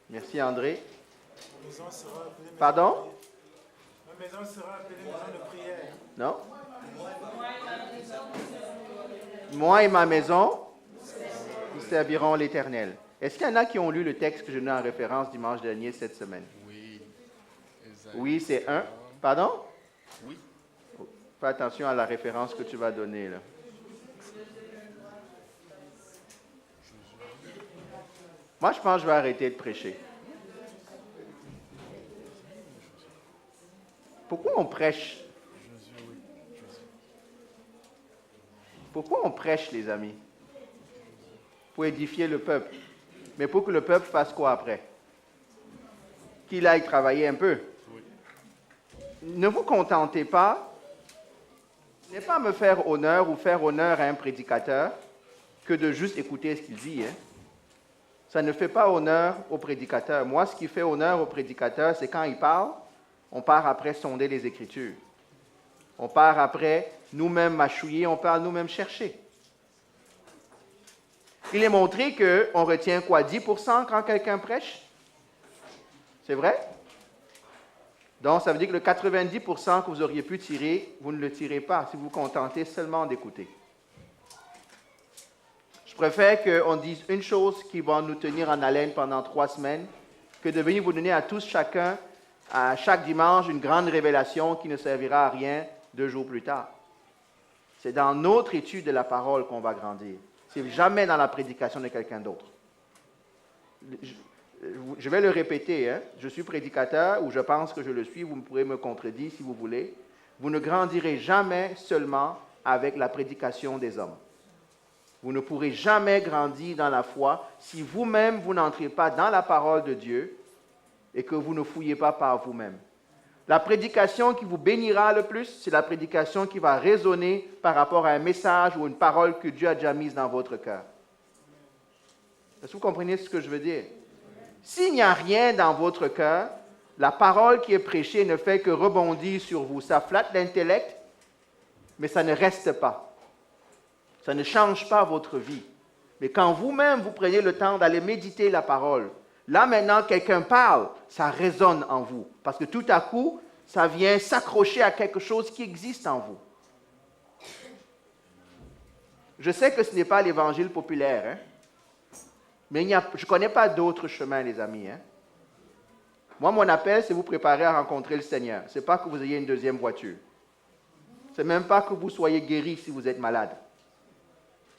Merci André. Ma maison sera appelée maison Pardon? de prière. Ma maison sera appelée maison de prière. Non? Moi et ma maison, nous servirons l'Éternel. Est-ce qu'il y en a qui ont lu le texte que je donnais en référence dimanche dernier cette semaine? Oui. Oui, c'est un. Pardon? Oui. Fais attention à la référence que tu vas donner là. Moi, je pense que je vais arrêter de prêcher. Pourquoi on prêche? Pourquoi on prêche, les amis? Pour édifier le peuple. Mais pour que le peuple fasse quoi après? Qu'il aille travailler un peu. Ne vous contentez pas, n'est pas me faire honneur ou faire honneur à un prédicateur que de juste écouter ce qu'il dit. Hein? Ça ne fait pas honneur au prédicateur. Moi, ce qui fait honneur au prédicateur, c'est quand il parle, on part après sonder les Écritures. On part après nous-mêmes mâchouiller, on part nous-mêmes chercher. Il est montré qu'on retient quoi? 10% quand quelqu'un prêche? C'est vrai? Donc, ça veut dire que le 90% que vous auriez pu tirer, vous ne le tirez pas si vous vous contentez seulement d'écouter. Je préfère qu'on dise une chose qui va nous tenir en haleine pendant 3 semaines que de venir vous donner à tous chacun, à chaque dimanche, une grande révélation qui ne servira à rien 2 jours plus tard. C'est dans notre étude de la parole qu'on va grandir. C'est jamais dans la prédication de quelqu'un d'autre. Je vais le répéter, hein? Je suis prédicateur, ou je pense que je le suis, vous pourrez me contredire si vous voulez. Vous ne grandirez jamais seulement avec la prédication des hommes. Vous ne pourrez jamais grandir dans la foi si vous-même, vous n'entrez pas dans la parole de Dieu et que vous ne fouillez pas par vous-même. La prédication qui vous bénira le plus, c'est la prédication qui va résonner par rapport à un message ou une parole que Dieu a déjà mise dans votre cœur. Est-ce que vous comprenez ce que je veux dire? S'il n'y a rien dans votre cœur, la parole qui est prêchée ne fait que rebondir sur vous. Ça flatte l'intellect, mais ça ne reste pas. Ça ne change pas votre vie. Mais quand vous-même, vous prenez le temps d'aller méditer la parole, là maintenant, quelqu'un parle, ça résonne en vous. Parce que tout à coup, ça vient s'accrocher à quelque chose qui existe en vous. Je sais que ce n'est pas l'évangile populaire, hein? Mais je ne connais pas d'autres chemins, les amis. Hein? Moi, mon appel, c'est vous préparer à rencontrer le Seigneur. Ce n'est pas que vous ayez une deuxième voiture. Ce n'est même pas que vous soyez guéri si vous êtes malade.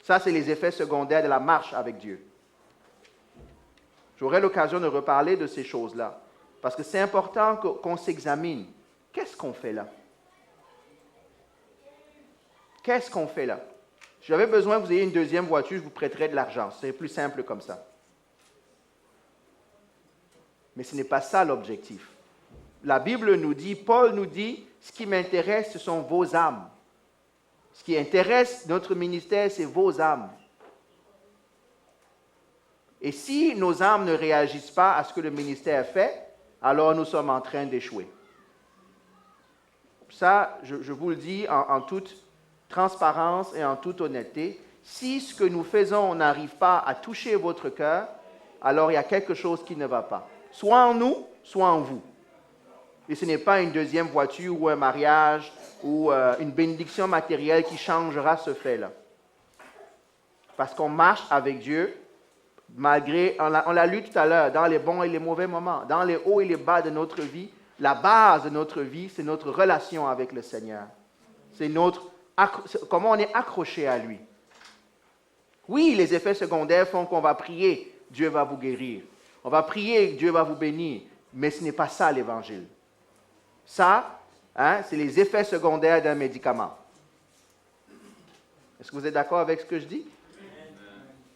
Ça, c'est les effets secondaires de la marche avec Dieu. J'aurai l'occasion de reparler de ces choses-là. Parce que c'est important qu'on s'examine. Qu'est-ce qu'on fait là? Qu'est-ce qu'on fait là? Si j'avais besoin que vous ayez une deuxième voiture, je vous prêterais de l'argent. C'est plus simple comme ça. Mais ce n'est pas ça l'objectif. La Bible nous dit, Paul nous dit, ce qui m'intéresse, ce sont vos âmes. Ce qui intéresse notre ministère, c'est vos âmes. Et si nos âmes ne réagissent pas à ce que le ministère fait, alors nous sommes en train d'échouer. Ça, je vous le dis en toute transparence et en toute honnêteté, si ce que nous faisons n'arrive pas à toucher votre cœur, alors il y a quelque chose qui ne va pas. Soit en nous, soit en vous. Et ce n'est pas une deuxième voiture ou un mariage ou une bénédiction matérielle qui changera ce fait-là. Parce qu'on marche avec Dieu, malgré, on l'a lu tout à l'heure, dans les bons et les mauvais moments, dans les hauts et les bas de notre vie, la base de notre vie, c'est notre relation avec le Seigneur. C'est comment on est accroché à lui. Oui, les effets secondaires font qu'on va prier, Dieu va vous guérir. On va prier, Dieu va vous bénir. Mais ce n'est pas ça l'Évangile. Ça, c'est les effets secondaires d'un médicament. Est-ce que vous êtes d'accord avec ce que je dis?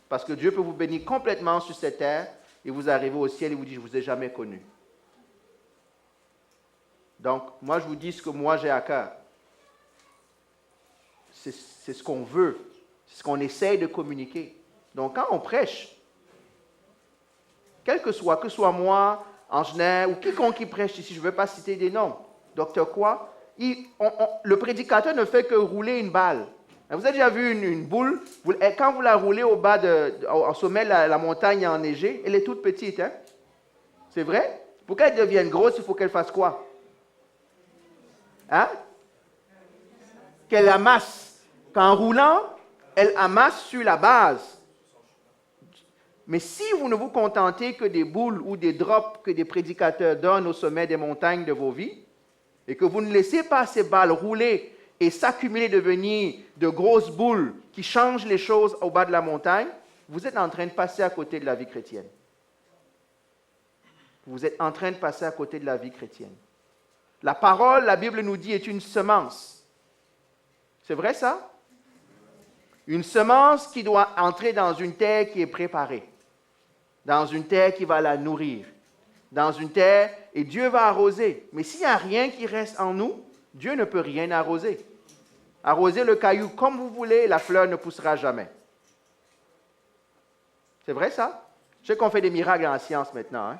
Parce que Dieu peut vous bénir complètement sur cette terre et vous arrivez au ciel et vous dit, je ne vous ai jamais connu. Donc, moi, je vous dis ce que moi j'ai à cœur. C'est ce qu'on veut. C'est ce qu'on essaie de communiquer. Donc, quand on prêche, que soit moi, Angenet, ou quiconque qui prêche ici, je ne veux pas citer des noms, docteur quoi, le prédicateur ne fait que rouler une balle. Vous avez déjà vu une boule, quand vous la roulez au sommet de la montagne enneigée, elle est toute petite. Hein? C'est vrai? Pour qu'elle devienne grosse, il faut qu'elle fasse quoi? Hein? Qu'elle amasse. Qu'en roulant, elle amasse sur la base. Mais si vous ne vous contentez que des boules ou des drops que des prédicateurs donnent au sommet des montagnes de vos vies, et que vous ne laissez pas ces balles rouler et s'accumuler, devenir de grosses boules qui changent les choses au bas de la montagne, vous êtes en train de passer à côté de la vie chrétienne. Vous êtes en train de passer à côté de la vie chrétienne. La parole, la Bible nous dit, est une semence. C'est vrai ça? Une semence qui doit entrer dans une terre qui est préparée, dans une terre qui va la nourrir, dans une terre, et Dieu va arroser. Mais s'il n'y a rien qui reste en nous, Dieu ne peut rien arroser. Arroser le caillou comme vous voulez, la fleur ne poussera jamais. C'est vrai ça? Je sais qu'on fait des miracles en science maintenant. Hein?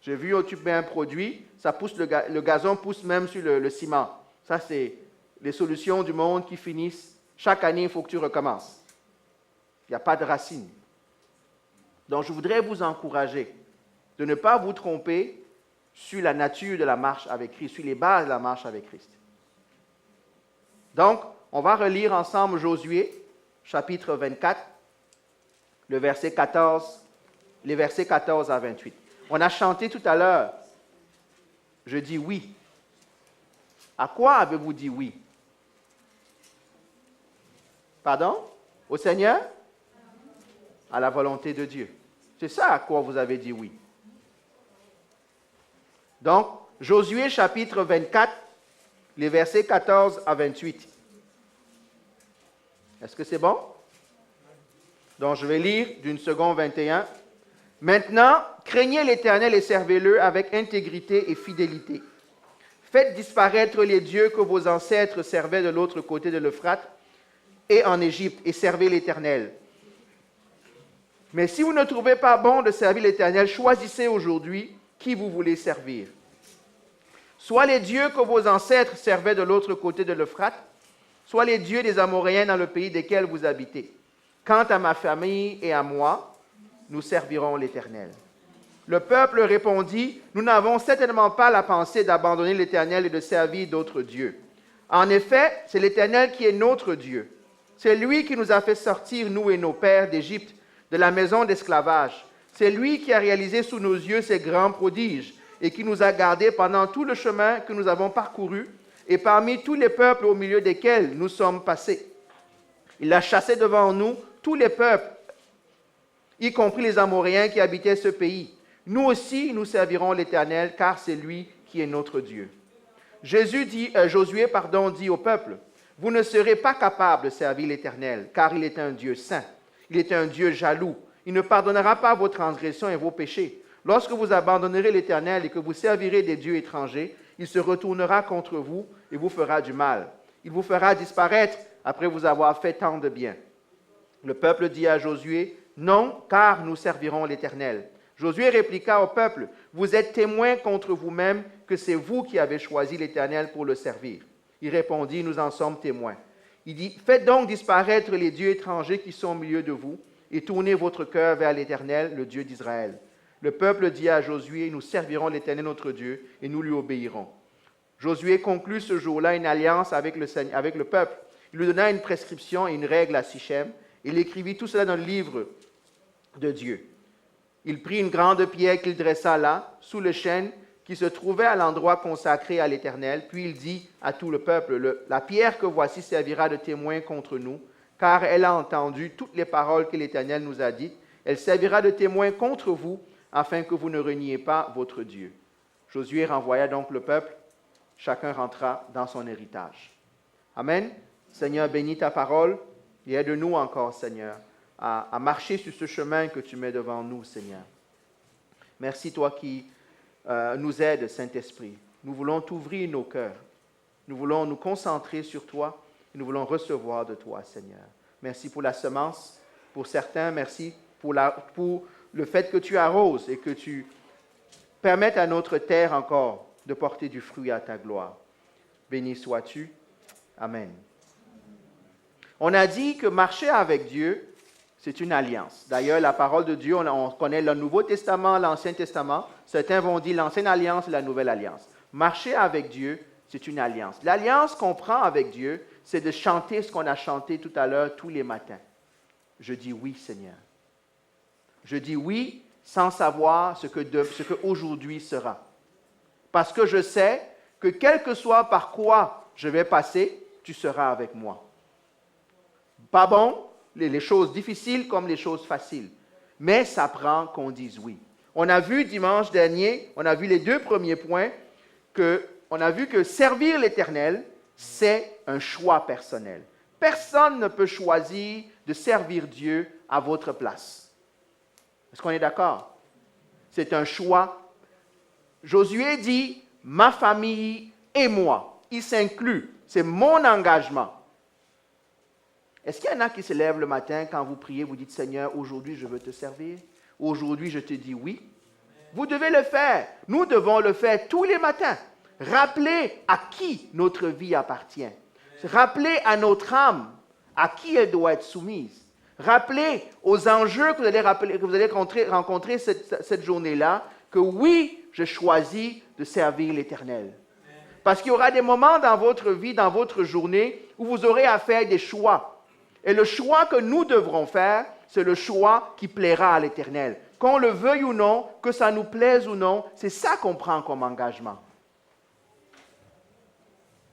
J'ai vu où tu mets un produit, ça pousse le gazon pousse même sur le ciment. Ça, c'est les solutions du monde qui finissent. Chaque année, il faut que tu recommences. Il n'y a pas de racines. Donc, je voudrais vous encourager de ne pas vous tromper sur la nature de la marche avec Christ, sur les bases de la marche avec Christ. Donc, on va relire ensemble Josué, chapitre 24, les versets 14 à 28. On a chanté tout à l'heure, je dis oui. À quoi avez-vous dit oui? Pardon? Au Seigneur? À la volonté de Dieu. C'est ça à quoi vous avez dit oui. Donc, Josué chapitre 24, les versets 14 à 28. Est-ce que c'est bon? Donc, je vais lire d'une seconde 21. Maintenant, craignez l'Éternel et servez-le avec intégrité et fidélité. Faites disparaître les dieux que vos ancêtres servaient de l'autre côté de l'Euphrate et en Égypte, et servez l'Éternel. Mais si vous ne trouvez pas bon de servir l'Éternel, choisissez aujourd'hui qui vous voulez servir. Soit les dieux que vos ancêtres servaient de l'autre côté de l'Euphrate, soit les dieux des Amoréens dans le pays desquels vous habitez. Quant à ma famille et à moi, nous servirons l'Éternel. Le peuple répondit, nous n'avons certainement pas la pensée d'abandonner l'Éternel et de servir d'autres dieux. En effet, c'est l'Éternel qui est notre Dieu. C'est lui qui nous a fait sortir, nous et nos pères, d'Égypte, de la maison d'esclavage. C'est lui qui a réalisé sous nos yeux ces grands prodiges et qui nous a gardés pendant tout le chemin que nous avons parcouru et parmi tous les peuples au milieu desquels nous sommes passés. Il a chassé devant nous tous les peuples, y compris les Amoréens qui habitaient ce pays. Nous aussi, nous servirons l'Éternel, car c'est lui qui est notre Dieu. Josué dit au peuple, vous ne serez pas capables de servir l'Éternel, car il est un Dieu saint. Il est un Dieu jaloux. Il ne pardonnera pas vos transgressions et vos péchés. Lorsque vous abandonnerez l'Éternel et que vous servirez des dieux étrangers, il se retournera contre vous et vous fera du mal. Il vous fera disparaître après vous avoir fait tant de bien. Le peuple dit à Josué, non, car nous servirons l'Éternel. Josué répliqua au peuple, vous êtes témoins contre vous-même que c'est vous qui avez choisi l'Éternel pour le servir. Il répondit, nous en sommes témoins. Il dit, faites donc disparaître les dieux étrangers qui sont au milieu de vous et tournez votre cœur vers l'Éternel, le Dieu d'Israël. Le peuple dit à Josué, nous servirons l'Éternel notre Dieu et nous lui obéirons. Josué conclut ce jour-là une alliance avec le peuple. Il lui donna une prescription et une règle à Sichem. Il écrivit tout cela dans le livre de Dieu. Il prit une grande pierre qu'il dressa là, sous le chêne, qui se trouvait à l'endroit consacré à l'Éternel. Puis il dit à tout le peuple, la pierre que voici servira de témoin contre nous, car elle a entendu toutes les paroles que l'Éternel nous a dites. Elle servira de témoin contre vous, afin que vous ne reniez pas votre Dieu. Josué renvoya donc le peuple, chacun rentra dans son héritage. Amen. Seigneur, bénis ta parole et aide-nous encore, Seigneur, à marcher sur ce chemin que tu mets devant nous, Seigneur. Merci, toi qui nous aides, Saint-Esprit. Nous voulons t'ouvrir nos cœurs. Nous voulons nous concentrer sur toi et nous voulons recevoir de toi, Seigneur. Merci pour la semence. Pour certains, merci pour le fait que tu arroses et que tu permettes à notre terre encore de porter du fruit à ta gloire. Béni sois-tu. Amen. On a dit que marcher avec Dieu, C'est une alliance. D'ailleurs, la parole de Dieu, on connaît le Nouveau Testament, l'Ancien Testament. Certains vont dire l'Ancienne Alliance et la Nouvelle Alliance. Marcher avec Dieu, c'est une alliance. L'alliance qu'on prend avec Dieu, c'est de chanter ce qu'on a chanté tout à l'heure tous les matins. Je dis oui, Seigneur. Je dis oui sans savoir ce que aujourd'hui sera. Parce que je sais que quel que soit par quoi je vais passer, tu seras avec moi. Pas bon, les choses difficiles comme les choses faciles. Mais ça prend qu'on dise oui. On a vu dimanche dernier, on a vu les 2 premiers points, on a vu que servir l'Éternel, c'est un choix personnel. Personne ne peut choisir de servir Dieu à votre place. Est-ce qu'on est d'accord? C'est un choix. Josué dit, ma famille et moi. Il s'inclut. C'est mon engagement. Est-ce qu'il y en a qui se lèvent le matin quand vous priez, vous dites, Seigneur, aujourd'hui je veux te servir? Aujourd'hui je te dis oui? Vous devez le faire. Nous devons le faire tous les matins. Rappelez à qui notre vie appartient. Rappelez à notre âme à qui elle doit être soumise. Rappelez aux enjeux que vous allez rencontrer cette journée-là, que oui, je choisis de servir l'Éternel. Parce qu'il y aura des moments dans votre vie, dans votre journée, où vous aurez à faire des choix. Et le choix que nous devrons faire, c'est le choix qui plaira à l'Éternel. Qu'on le veuille ou non, que ça nous plaise ou non, c'est ça qu'on prend comme engagement.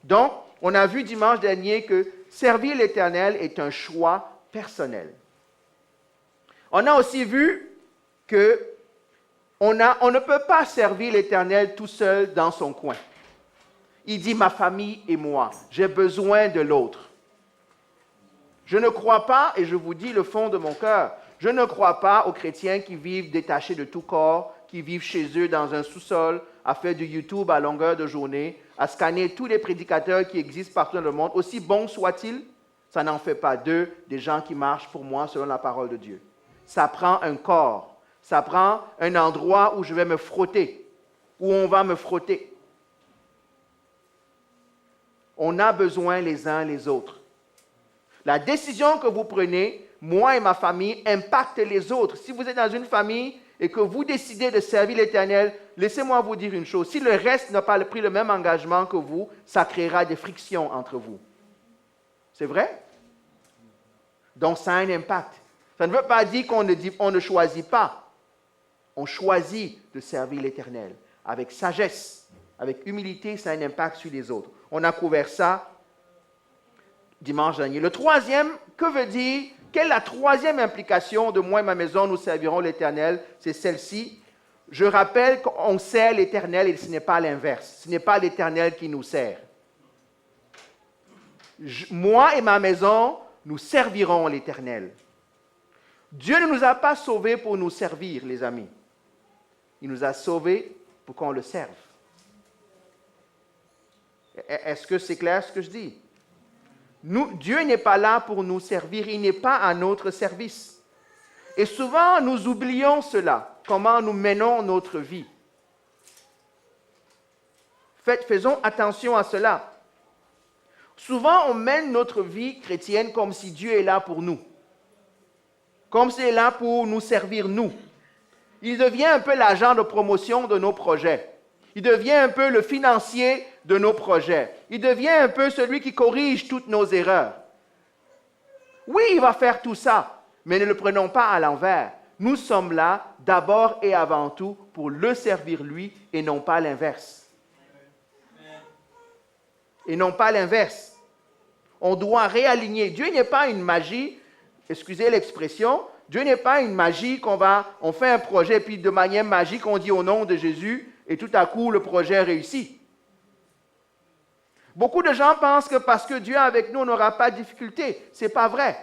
Donc, on a vu dimanche dernier que servir l'Éternel est un choix personnel. On a aussi vu qu'on ne peut pas servir l'Éternel tout seul dans son coin. Il dit, ma famille et moi, j'ai besoin de l'autre. Je ne crois pas, et je vous dis le fond de mon cœur, je ne crois pas aux chrétiens qui vivent détachés de tout corps, qui vivent chez eux dans un sous-sol, à faire du YouTube à longueur de journée, à scanner tous les prédicateurs qui existent partout dans le monde, aussi bons soient-ils, ça n'en fait pas d'eux des gens qui marchent pour moi selon la parole de Dieu. Ça prend un corps, ça prend un endroit où je vais me frotter, où on va me frotter. On a besoin les uns les autres. La décision que vous prenez, moi et ma famille, impacte les autres. Si vous êtes dans une famille et que vous décidez de servir l'Éternel, laissez-moi vous dire une chose. Si le reste n'a pas pris le même engagement que vous, ça créera des frictions entre vous. C'est vrai? Donc, ça a un impact. Ça ne veut pas dire qu'on ne choisit pas. On choisit de servir l'Éternel. Avec sagesse, avec humilité, ça a un impact sur les autres. On a couvert ça dimanche dernier. Le troisième, quelle est la troisième implication de moi et ma maison, nous servirons l'Éternel? C'est celle-ci. Je rappelle qu'on sert l'Éternel et ce n'est pas l'inverse. Ce n'est pas l'Éternel qui nous sert. Moi et ma maison, nous servirons l'Éternel. Dieu ne nous a pas sauvés pour nous servir, les amis. Il nous a sauvés pour qu'on le serve. Est-ce que c'est clair ce que je dis? Dieu n'est pas là pour nous servir, il n'est pas à notre service. Et souvent, nous oublions cela, comment nous menons notre vie. Faisons attention à cela. Souvent, on mène notre vie chrétienne comme si Dieu est là pour nous. Comme s'il est là pour nous servir, nous. Il devient un peu l'agent de promotion de nos projets. Il devient un peu le financier de nos projets. Il devient un peu celui qui corrige toutes nos erreurs. Oui, il va faire tout ça, mais ne le prenons pas à l'envers. Nous sommes là d'abord et avant tout pour le servir lui et non pas l'inverse. Et non pas l'inverse. On doit réaligner. Dieu n'est pas une magie, excusez l'expression, Dieu n'est pas une magie on fait un projet puis de manière magique on dit au nom de Jésus et tout à coup le projet réussit. Beaucoup de gens pensent que parce que Dieu est avec nous, on n'aura pas de difficulté. Ce n'est pas vrai.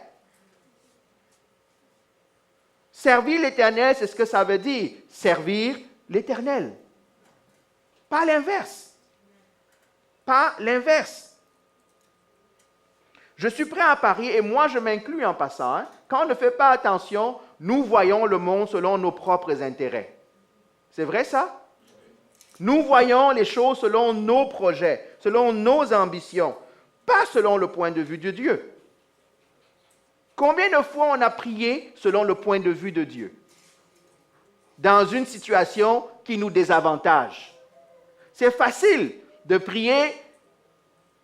Servir l'Éternel, c'est ce que ça veut dire. Servir l'Éternel. Pas l'inverse. Pas l'inverse. Je suis prêt à parier, et moi je m'inclus en passant, quand on ne fait pas attention, nous voyons le monde selon nos propres intérêts. C'est vrai ça? Nous voyons les choses selon nos projets, selon nos ambitions, pas selon le point de vue de Dieu. Combien de fois on a prié selon le point de vue de Dieu? Dans une situation qui nous désavantage. C'est facile de prier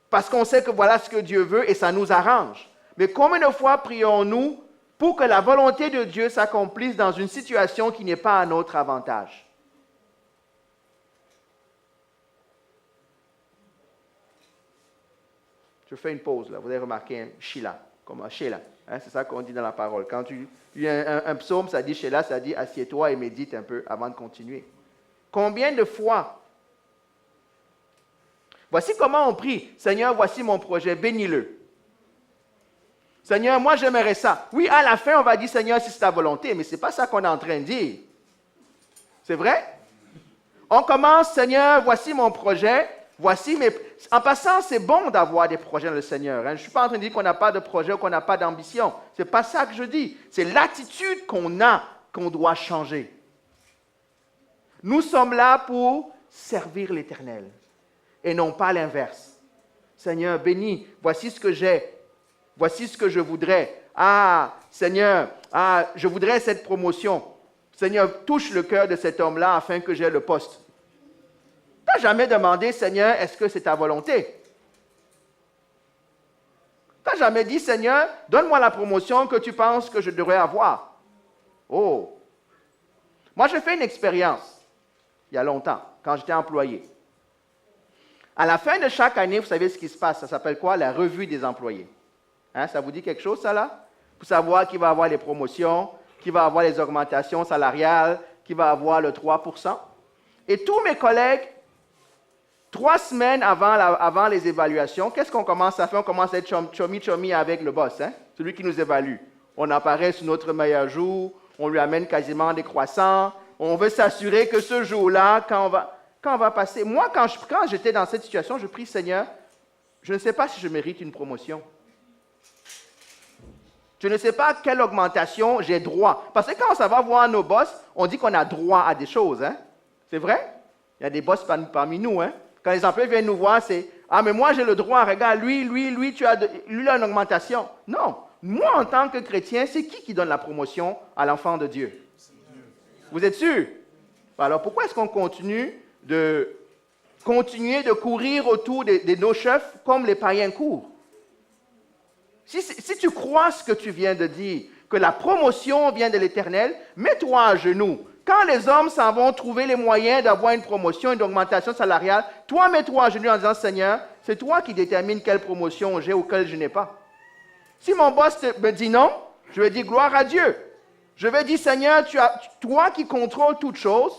parce qu'on sait que voilà ce que Dieu veut et ça nous arrange. Mais combien de fois prions-nous pour que la volonté de Dieu s'accomplisse dans une situation qui n'est pas à notre avantage? Je fais une pause, là. Vous avez remarqué un Sheila, comme un Sheila. Hein, c'est ça qu'on dit dans la parole. Quand il y a un psaume, ça dit Sheila, ça dit assieds-toi et médite un peu avant de continuer. Combien de fois? Voici comment on prie. Seigneur, voici mon projet, bénis-le. Seigneur, moi j'aimerais ça. Oui, à la fin, on va dire Seigneur, si c'est ta volonté, mais ce n'est pas ça qu'on est en train de dire. C'est vrai? On commence, Seigneur, voici mon projet. Voici, mais en passant, c'est bon d'avoir des projets dans le Seigneur. Hein. Je ne suis pas en train de dire qu'on n'a pas de projet ou qu'on n'a pas d'ambition. Ce n'est pas ça que je dis. C'est l'attitude qu'on a qu'on doit changer. Nous sommes là pour servir l'Éternel et non pas l'inverse. Seigneur, bénis, voici ce que j'ai. Voici ce que je voudrais. Ah, Seigneur, je voudrais cette promotion. Seigneur, touche le cœur de cet homme-là afin que j'aie le poste. Tu n'as jamais demandé, Seigneur, est-ce que c'est ta volonté? Tu n'as jamais dit, Seigneur, donne-moi la promotion que tu penses que je devrais avoir. Oh! Moi, j'ai fait une expérience, il y a longtemps, quand j'étais employé. À la fin de chaque année, vous savez ce qui se passe. Ça s'appelle quoi? La revue des employés. Hein, ça vous dit quelque chose, ça, là? Pour savoir qui va avoir les promotions, qui va avoir les augmentations salariales, qui va avoir le 3%. Et tous mes collègues, 3 semaines avant les évaluations, qu'est-ce qu'on commence à faire? On commence à être chummy avec le boss, hein? Celui qui nous évalue. On apparaît sur notre meilleur jour, on lui amène quasiment des croissants, on veut s'assurer que ce jour-là, quand on va passer... Moi, quand j'étais dans cette situation, je prie, Seigneur, je ne sais pas si je mérite une promotion. Je ne sais pas à quelle augmentation j'ai droit. Parce que quand ça va voir nos boss, on dit qu'on a droit à des choses, hein? C'est vrai? Il y a des boss parmi nous, hein? Quand les employés viennent nous voir, c'est « Ah, mais moi, j'ai le droit, regarde, lui, lui a une augmentation. » Non. Moi, en tant que chrétien, c'est qui donne la promotion à l'enfant de Dieu? Vous êtes sûr? Alors, pourquoi est-ce qu'on continue de courir autour de nos chefs comme les païens courent? Si tu crois ce que tu viens de dire, que la promotion vient de l'Éternel, mets-toi à genoux. Quand les hommes s'en vont trouver les moyens d'avoir une promotion, une augmentation salariale, toi, mets-toi à genoux en disant, Seigneur, c'est toi qui détermines quelle promotion j'ai ou quelle je n'ai pas. Si mon boss me dit non, je vais dire gloire à Dieu. Je vais dire, Seigneur, toi qui contrôles toutes choses,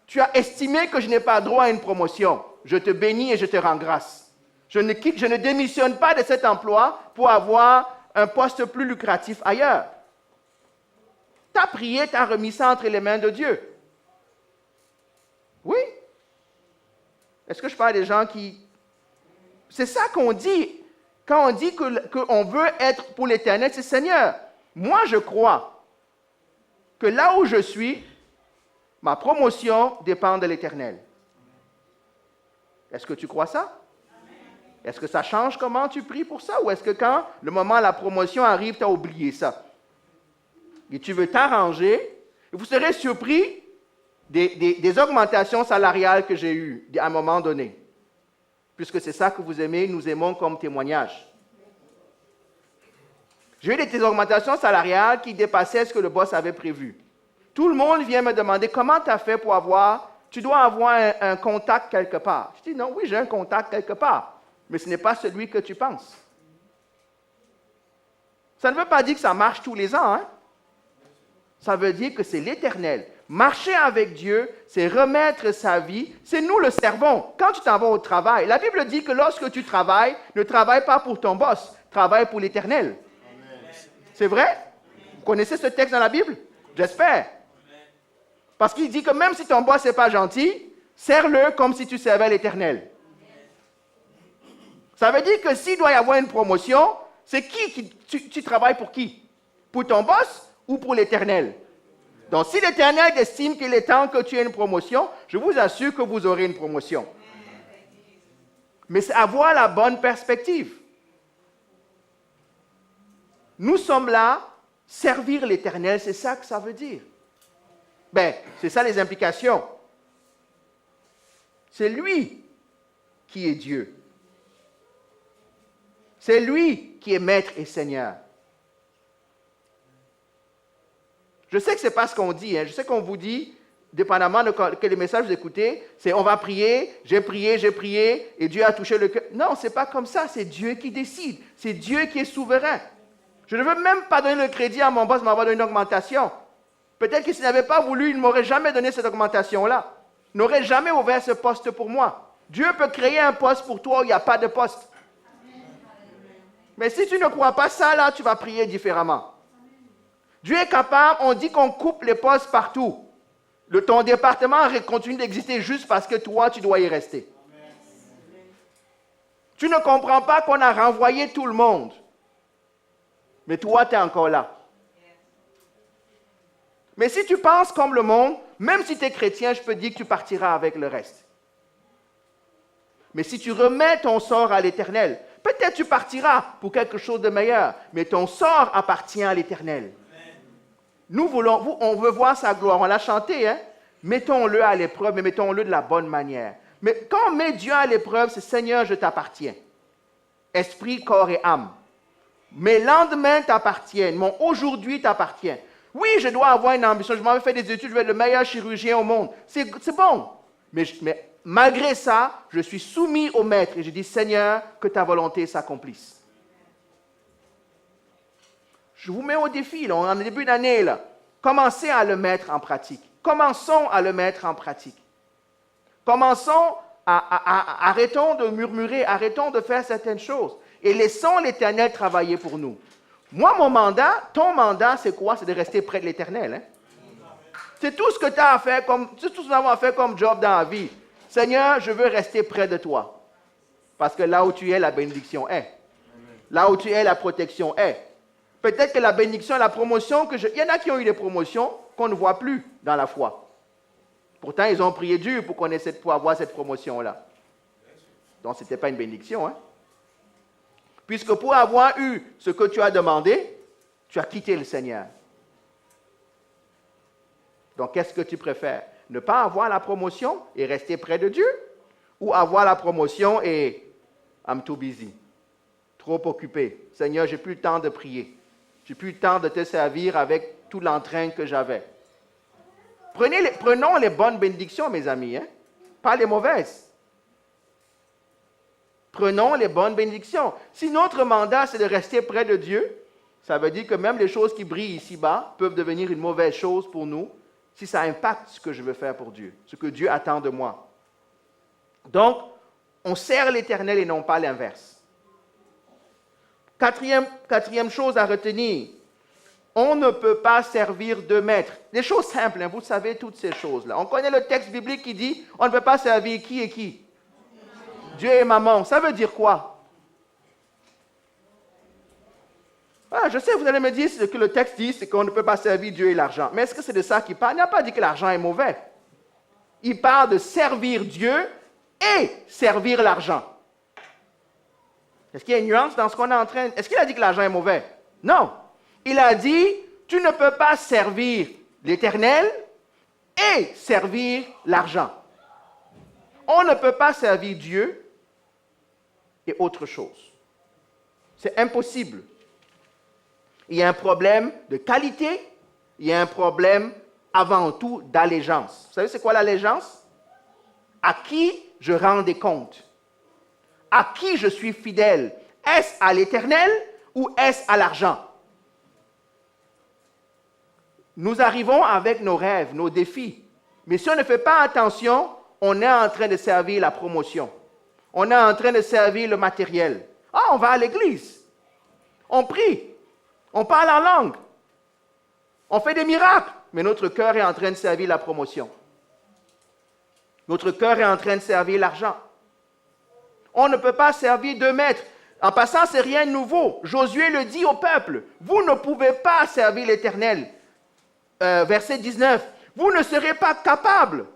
tu as estimé que je n'ai pas droit à une promotion. Je te bénis et je te rends grâce. Je ne démissionne pas de cet emploi pour avoir un poste plus lucratif ailleurs. Tu as prié, tu as remis ça entre les mains de Dieu. Oui. Est-ce que je parle des gens qui... C'est ça qu'on dit. Quand on dit qu'on veut être pour l'Éternel, c'est Seigneur. Moi, je crois que là où je suis, ma promotion dépend de l'Éternel. Est-ce que tu crois ça? Est-ce que ça change comment tu pries pour ça? Ou est-ce que quand le moment de la promotion arrive, tu as oublié ça? Et tu veux t'arranger, et vous serez surpris des augmentations salariales que j'ai eues à un moment donné. Puisque c'est ça que vous aimez, nous aimons comme témoignage. J'ai eu des augmentations salariales qui dépassaient ce que le boss avait prévu. Tout le monde vient me demander comment tu as fait pour avoir, tu dois avoir un contact quelque part. Je dis non, oui, j'ai un contact quelque part, mais ce n'est pas celui que tu penses. Ça ne veut pas dire que ça marche tous les ans, hein? Ça veut dire que c'est l'Éternel. Marcher avec Dieu, c'est remettre sa vie. C'est nous le servons. Quand tu t'en vas au travail, la Bible dit que lorsque tu travailles, ne travaille pas pour ton boss, travaille pour l'Éternel. C'est vrai? Vous connaissez ce texte dans la Bible? J'espère. Parce qu'il dit que même si ton boss n'est pas gentil, sers-le comme si tu servais l'Éternel. Ça veut dire que s'il doit y avoir une promotion, c'est tu travailles pour qui? Pour ton boss ou pour l'Éternel? Donc, si l'Éternel estime qu'il est temps que tu aies une promotion, je vous assure que vous aurez une promotion. Mais c'est avoir la bonne perspective. Nous sommes là, servir l'Éternel, c'est ça que ça veut dire. Ben, c'est ça les implications. C'est lui qui est Dieu. C'est lui qui est maître et seigneur. Je sais que ce n'est pas ce qu'on dit. Je sais qu'on vous dit, dépendamment de quel message vous écoutez, c'est on va prier, j'ai prié, et Dieu a touché le cœur. Non, ce n'est pas comme ça. C'est Dieu qui décide. C'est Dieu qui est souverain. Je ne veux même pas donner le crédit à mon boss de m'avoir donné une augmentation. Peut-être que s'il n'avait pas voulu, il ne m'aurait jamais donné cette augmentation-là. Il n'aurait jamais ouvert ce poste pour moi. Dieu peut créer un poste pour toi où il n'y a pas de poste. Mais si tu ne crois pas ça, là, tu vas prier différemment. Dieu est capable, on dit qu'on coupe les postes partout. Ton département continue d'exister juste parce que toi, tu dois y rester. Tu ne comprends pas qu'on a renvoyé tout le monde. Mais toi, tu es encore là. Mais si tu penses comme le monde, même si tu es chrétien, je peux dire que tu partiras avec le reste. Mais si tu remets ton sort à l'Éternel, peut-être tu partiras pour quelque chose de meilleur, mais ton sort appartient à l'Éternel. On veut voir sa gloire. On l'a chanté, hein? Mettons-le à l'épreuve, mais mettons-le de la bonne manière. Mais quand on met Dieu à l'épreuve, c'est Seigneur, je t'appartiens. Esprit, corps et âme. Mes lendemains t'appartiennent. Mon aujourd'hui t'appartient. Oui, je dois avoir une ambition. Je m'en vais faire des études, je vais être le meilleur chirurgien au monde. C'est bon. Mais malgré ça, je suis soumis au Maître et je dis, Seigneur, que ta volonté s'accomplisse. Je vous mets au défi, là, on est en début d'année, là. Commencez à le mettre en pratique. Commençons à le mettre en pratique. Commençons arrêtons de murmurer, arrêtons de faire certaines choses et laissons l'Éternel travailler pour nous. Moi, mon mandat, ton mandat, c'est quoi? C'est de rester près de l'Éternel. Hein? C'est tout ce que tu as à faire, c'est tout ce que nous avons à faire comme job dans la vie. Seigneur, je veux rester près de toi. Parce que là où tu es, la bénédiction est. Là où tu es, la protection est. Peut-être que la bénédiction, la promotion, il y en a qui ont eu des promotions qu'on ne voit plus dans la foi. Pourtant, ils ont prié dur pour avoir cette promotion-là. Donc, ce n'était pas une bénédiction. Hein? Puisque pour avoir eu ce que tu as demandé, tu as quitté le Seigneur. Donc, qu'est-ce que tu préfères? Ne pas avoir la promotion et rester près de Dieu? Ou avoir la promotion et I'm too busy, trop occupé. Seigneur, je n'ai plus le temps de prier. Je n'ai plus le temps de te servir avec tout l'entrain que j'avais. Prenons les bonnes bénédictions, mes amis, hein? Pas les mauvaises. Prenons les bonnes bénédictions. Si notre mandat, c'est de rester près de Dieu, ça veut dire que même les choses qui brillent ici-bas peuvent devenir une mauvaise chose pour nous si ça impacte ce que je veux faire pour Dieu, ce que Dieu attend de moi. Donc, on sert l'Éternel et non pas l'inverse. Quatrième chose à retenir, on ne peut pas servir deux maîtres. Des choses simples, hein, vous savez toutes ces choses-là. On connaît le texte biblique qui dit, on ne peut pas servir qui et qui? Dieu et maman. Ça veut dire quoi? Ah, je sais, vous allez me dire ce que le texte dit, c'est qu'on ne peut pas servir Dieu et l'argent. Mais est-ce que c'est de ça qu'il parle? Il n'a pas dit que l'argent est mauvais. Il parle de servir Dieu et servir l'argent. Est-ce qu'il y a une nuance dans ce qu'on est en train... Est-ce qu'il a dit que l'argent est mauvais? Non. Il a dit, tu ne peux pas servir l'Éternel et servir l'argent. On ne peut pas servir Dieu et autre chose. C'est impossible. Il y a un problème de qualité, il y a un problème avant tout d'allégeance. Vous savez c'est quoi l'allégeance? À qui je rends des comptes? À qui je suis fidèle? Est-ce à l'Éternel ou est-ce à l'argent? Nous arrivons avec nos rêves, nos défis. Mais si on ne fait pas attention, on est en train de servir la promotion. On est en train de servir le matériel. Ah, on va à l'église. On prie. On parle en langue. On fait des miracles. Mais notre cœur est en train de servir la promotion. Notre cœur est en train de servir l'argent. On ne peut pas servir deux maîtres. En passant, ce n'est rien de nouveau. Josué le dit au peuple. Vous ne pouvez pas servir l'Éternel. Verset 19. Vous ne serez pas capables.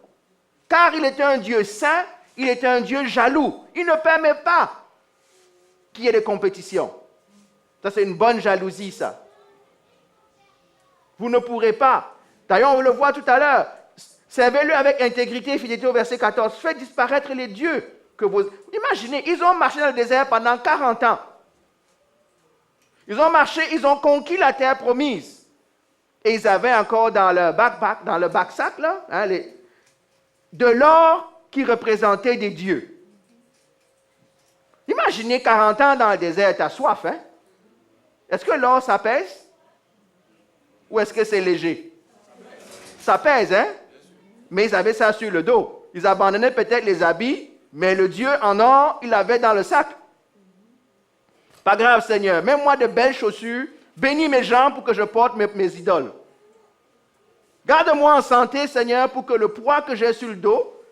Car il est un Dieu saint, il est un Dieu jaloux. Il ne permet pas qu'il y ait de compétition. Ça, c'est une bonne jalousie, ça. Vous ne pourrez pas. D'ailleurs, on le voit tout à l'heure. Servez-le avec intégrité et fidélité au verset 14. Faites disparaître les dieux que vous... Imaginez, ils ont marché dans le désert pendant 40 ans. Ils ont marché, ils ont conquis la terre promise. Et ils avaient encore dans leur backpack, dans le backsack, là, hein, de l'or qui représentait des dieux. Imaginez 40 ans dans le désert, tu as soif, hein? Est-ce que l'or, ça pèse? Ou est-ce que c'est léger? Ça pèse, hein? Mais ils avaient ça sur le dos. Ils abandonnaient peut-être les habits, mais le Dieu en or, il l'avait dans le sac. Pas grave, Seigneur, mets-moi de belles chaussures, bénis mes jambes pour que je porte mes idoles. Garde-moi en santé, Seigneur, pour que le poids que j'ai sur le dos,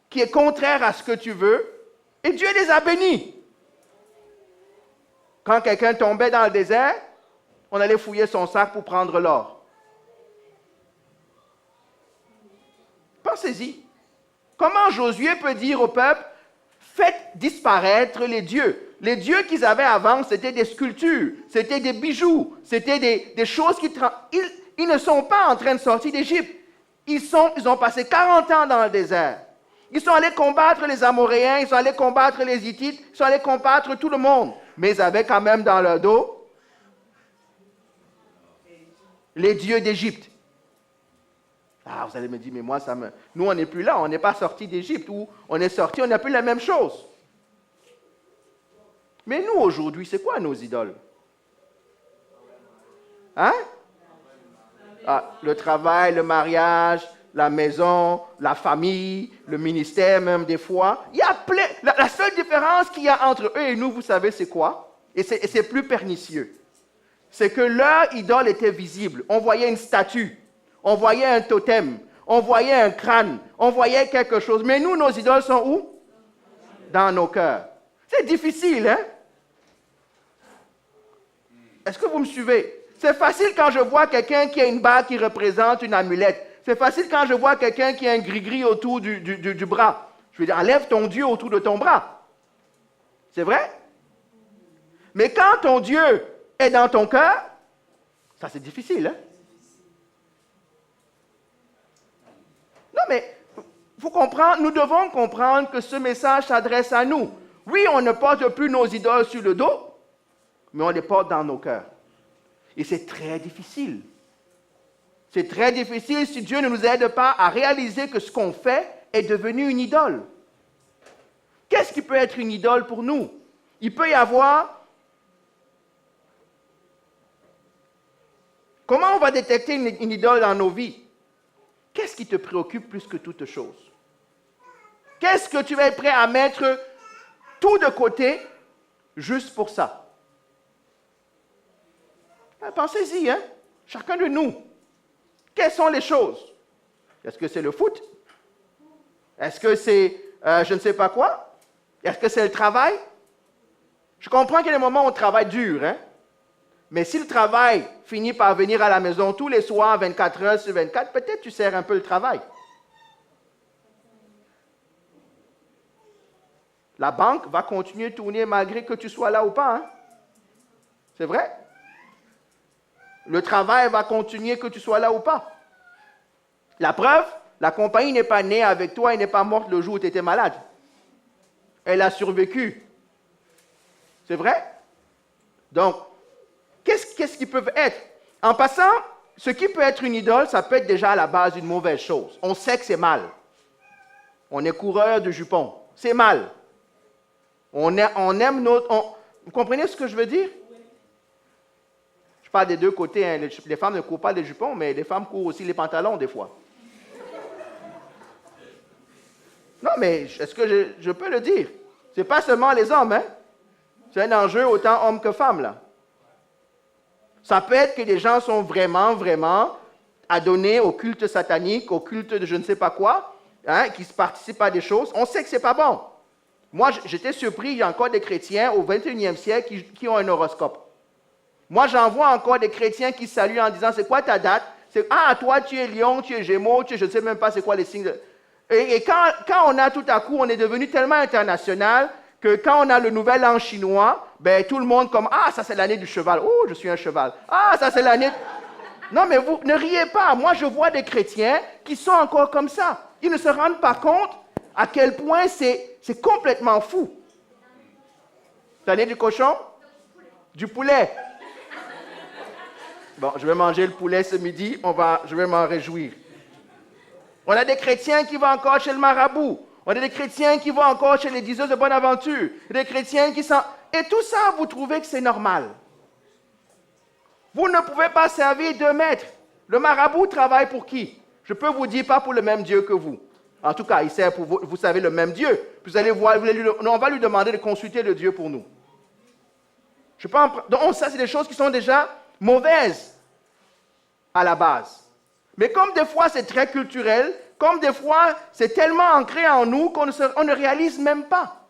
qui est contraire à ce que tu veux, et Dieu les a bénis. Quand quelqu'un tombait dans le désert, on allait fouiller son sac pour prendre l'or. Pensez-y. Comment Josué peut dire au peuple, faites disparaître les dieux. Les dieux qu'ils avaient avant, c'était des sculptures, c'était des bijoux, c'était des choses qui... Ils ne sont pas en train de sortir d'Égypte. Ils ont passé 40 ans dans le désert. Ils sont allés combattre les Amoréens, ils sont allés combattre les Hittites, ils sont allés combattre tout le monde. Mais ils avaient quand même dans leur dos les dieux d'Égypte. Ah, vous allez me dire, mais moi, nous, on n'est plus là, on n'est pas sortis d'Égypte, ou on est sortis, on n'a plus la même chose. Mais nous, aujourd'hui, c'est quoi nos idoles? Hein? Ah, le travail, le mariage, la maison, la famille, le ministère même des fois. Il y a plein. La seule différence qu'il y a entre eux et nous, vous savez, c'est quoi? Et c'est plus pernicieux. C'est que leur idole était visible. On voyait une statue, on voyait un totem, on voyait un crâne, on voyait quelque chose. Mais nous, nos idoles sont où? Dans nos cœurs. C'est difficile, hein? Est-ce que vous me suivez? C'est facile quand je vois quelqu'un qui a une bague qui représente une amulette. C'est facile quand je vois quelqu'un qui a un gris-gris autour du bras. Je vais dire, enlève ton Dieu autour de ton bras. C'est vrai? Mais quand ton Dieu est dans ton cœur, ça c'est difficile, hein? Non, mais faut comprendre, nous devons comprendre que ce message s'adresse à nous. Oui, on ne porte plus nos idoles sur le dos, mais on les porte dans nos cœurs. Et c'est très difficile. C'est très difficile si Dieu ne nous aide pas à réaliser que ce qu'on fait est devenu une idole. Qu'est-ce qui peut être une idole pour nous? Il peut y avoir... Comment on va détecter une idole dans nos vies? Qu'est-ce qui te préoccupe plus que toute chose? Qu'est-ce que tu vas être prêt à mettre tout de côté juste pour ça? Pensez-y, hein? Chacun de nous. Quelles sont les choses? Est-ce que c'est le foot? Est-ce que c'est je ne sais pas quoi? Est-ce que c'est le travail? Je comprends qu'il y a des moments où on travaille dur, hein? Mais si le travail finit par venir à la maison tous les soirs, 24 heures sur 24, peut-être tu sers un peu le travail. La banque va continuer de tourner malgré que tu sois là ou pas, hein? C'est vrai? Le travail va continuer que tu sois là ou pas. La preuve, la compagnie n'est pas née avec toi et n'est pas morte le jour où tu étais malade. Elle a survécu. C'est vrai? Donc, qu'est-ce qui peut être? En passant, ce qui peut être une idole, ça peut être déjà à la base une mauvaise chose. On sait que c'est mal. On est coureur de jupons. C'est mal. On aime notre... vous comprenez ce que je veux dire? Je parle des deux côtés. Hein. Les femmes ne courent pas les jupons, mais les femmes courent aussi les pantalons des fois. Non, mais est-ce que je peux le dire? Ce n'est pas seulement les hommes. Hein? C'est un enjeu autant homme que femme, là. Ça peut être que les gens sont vraiment, vraiment adonnés au culte satanique, au culte de je ne sais pas quoi, hein, qui participent à des choses. On sait que ce n'est pas bon. Moi, j'étais surpris, il y a encore des chrétiens au 21e siècle qui ont un horoscope. Moi, j'en vois encore des chrétiens qui saluent en disant, c'est quoi ta date? Ah, toi, tu es lion, tu es gémeaux, je ne sais même pas c'est quoi les signes. Et quand on a tout à coup, on est devenu tellement international que quand on a le nouvel an chinois, ben, tout le monde comme, ah, ça c'est l'année du cheval. Oh, je suis un cheval. Ah, ça c'est l'année... Non, mais vous ne riez pas. Moi, je vois des chrétiens qui sont encore comme ça. Ils ne se rendent pas compte à quel point c'est complètement fou. L'année du cochon? Du poulet. Bon, je vais manger le poulet ce midi. Je vais m'en réjouir. On a des chrétiens qui vont encore chez le marabout. On a des chrétiens qui vont encore chez les diseurs de bonne aventure. Des chrétiens qui sont... Et tout ça, vous trouvez que c'est normal. Vous ne pouvez pas servir 2 maîtres. Le marabout travaille pour qui? Je peux vous dire, pas pour le même Dieu que vous. En tout cas, il sert pour vous, vous savez le même Dieu. Vous allez voir, on va lui demander de consulter le Dieu pour nous. Donc ça, c'est des choses qui sont déjà mauvaises à la base. Mais comme des fois c'est très culturel, comme des fois c'est tellement ancré en nous qu'on ne réalise même pas.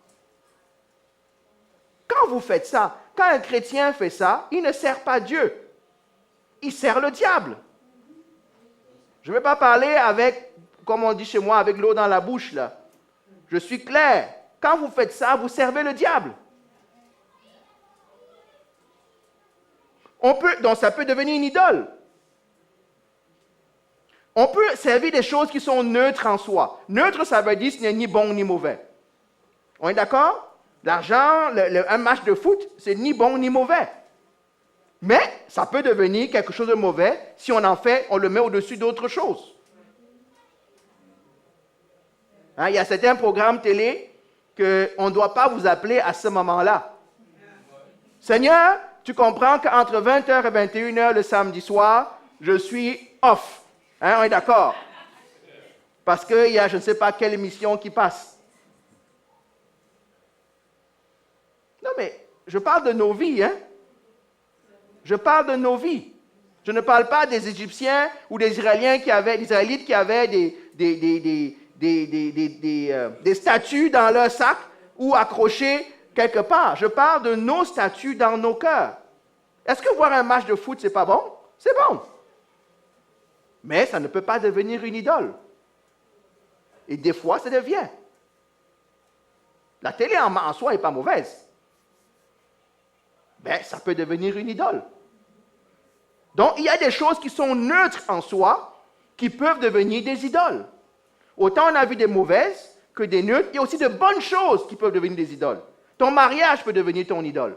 Quand vous faites ça, quand un chrétien fait ça, il ne sert pas Dieu. Il sert le diable. Je ne vais pas parler avec, comme on dit chez moi, avec l'eau dans la bouche, là. Je suis clair. Quand vous faites ça, vous servez le diable. Donc ça peut devenir une idole. On peut servir des choses qui sont neutres en soi. Neutre, ça veut dire ce n'est ni bon ni mauvais. On est d'accord? L'argent, un match de foot, c'est ni bon ni mauvais. Mais ça peut devenir quelque chose de mauvais si on le met au-dessus d'autres choses. Hein, il y a certains programmes télé qu'on ne doit pas vous appeler à ce moment-là. Seigneur, tu comprends qu'entre 20h et 21h le samedi soir, je suis off. Hein, on est d'accord? Parce qu'il y a je ne sais pas quelle émission qui passe. Non, mais je parle de nos vies, hein? Je parle de nos vies. Je ne parle pas des Égyptiens ou des Israélites qui avaient des statues dans leur sac ou accrochées quelque part. Je parle de nos statues dans nos cœurs. Est-ce que voir un match de foot, c'est pas bon? C'est bon. Mais ça ne peut pas devenir une idole. Et des fois, ça devient. La télé en soi n'est pas mauvaise. Mais ça peut devenir une idole. Donc, il y a des choses qui sont neutres en soi, qui peuvent devenir des idoles. Autant on a vu des mauvaises que des neutres, il y a aussi de bonnes choses qui peuvent devenir des idoles. Ton mariage peut devenir ton idole.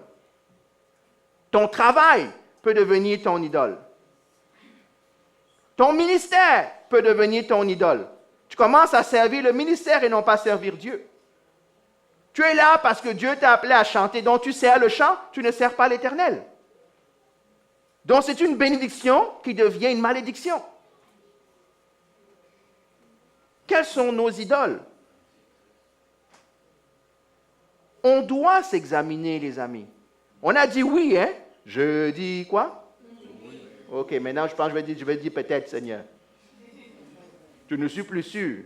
Ton travail peut devenir ton idole. Ton ministère peut devenir ton idole. Tu commences à servir le ministère et non pas servir Dieu. Tu es là parce que Dieu t'a appelé à chanter, donc tu sers le chant, tu ne sers pas l'Éternel. Donc c'est une bénédiction qui devient une malédiction. Quelles sont nos idoles? On doit s'examiner, les amis. On a dit oui, hein? Je dis quoi? Oui. Ok, maintenant je pense que je vais dire peut-être, Seigneur. Je ne suis plus sûr.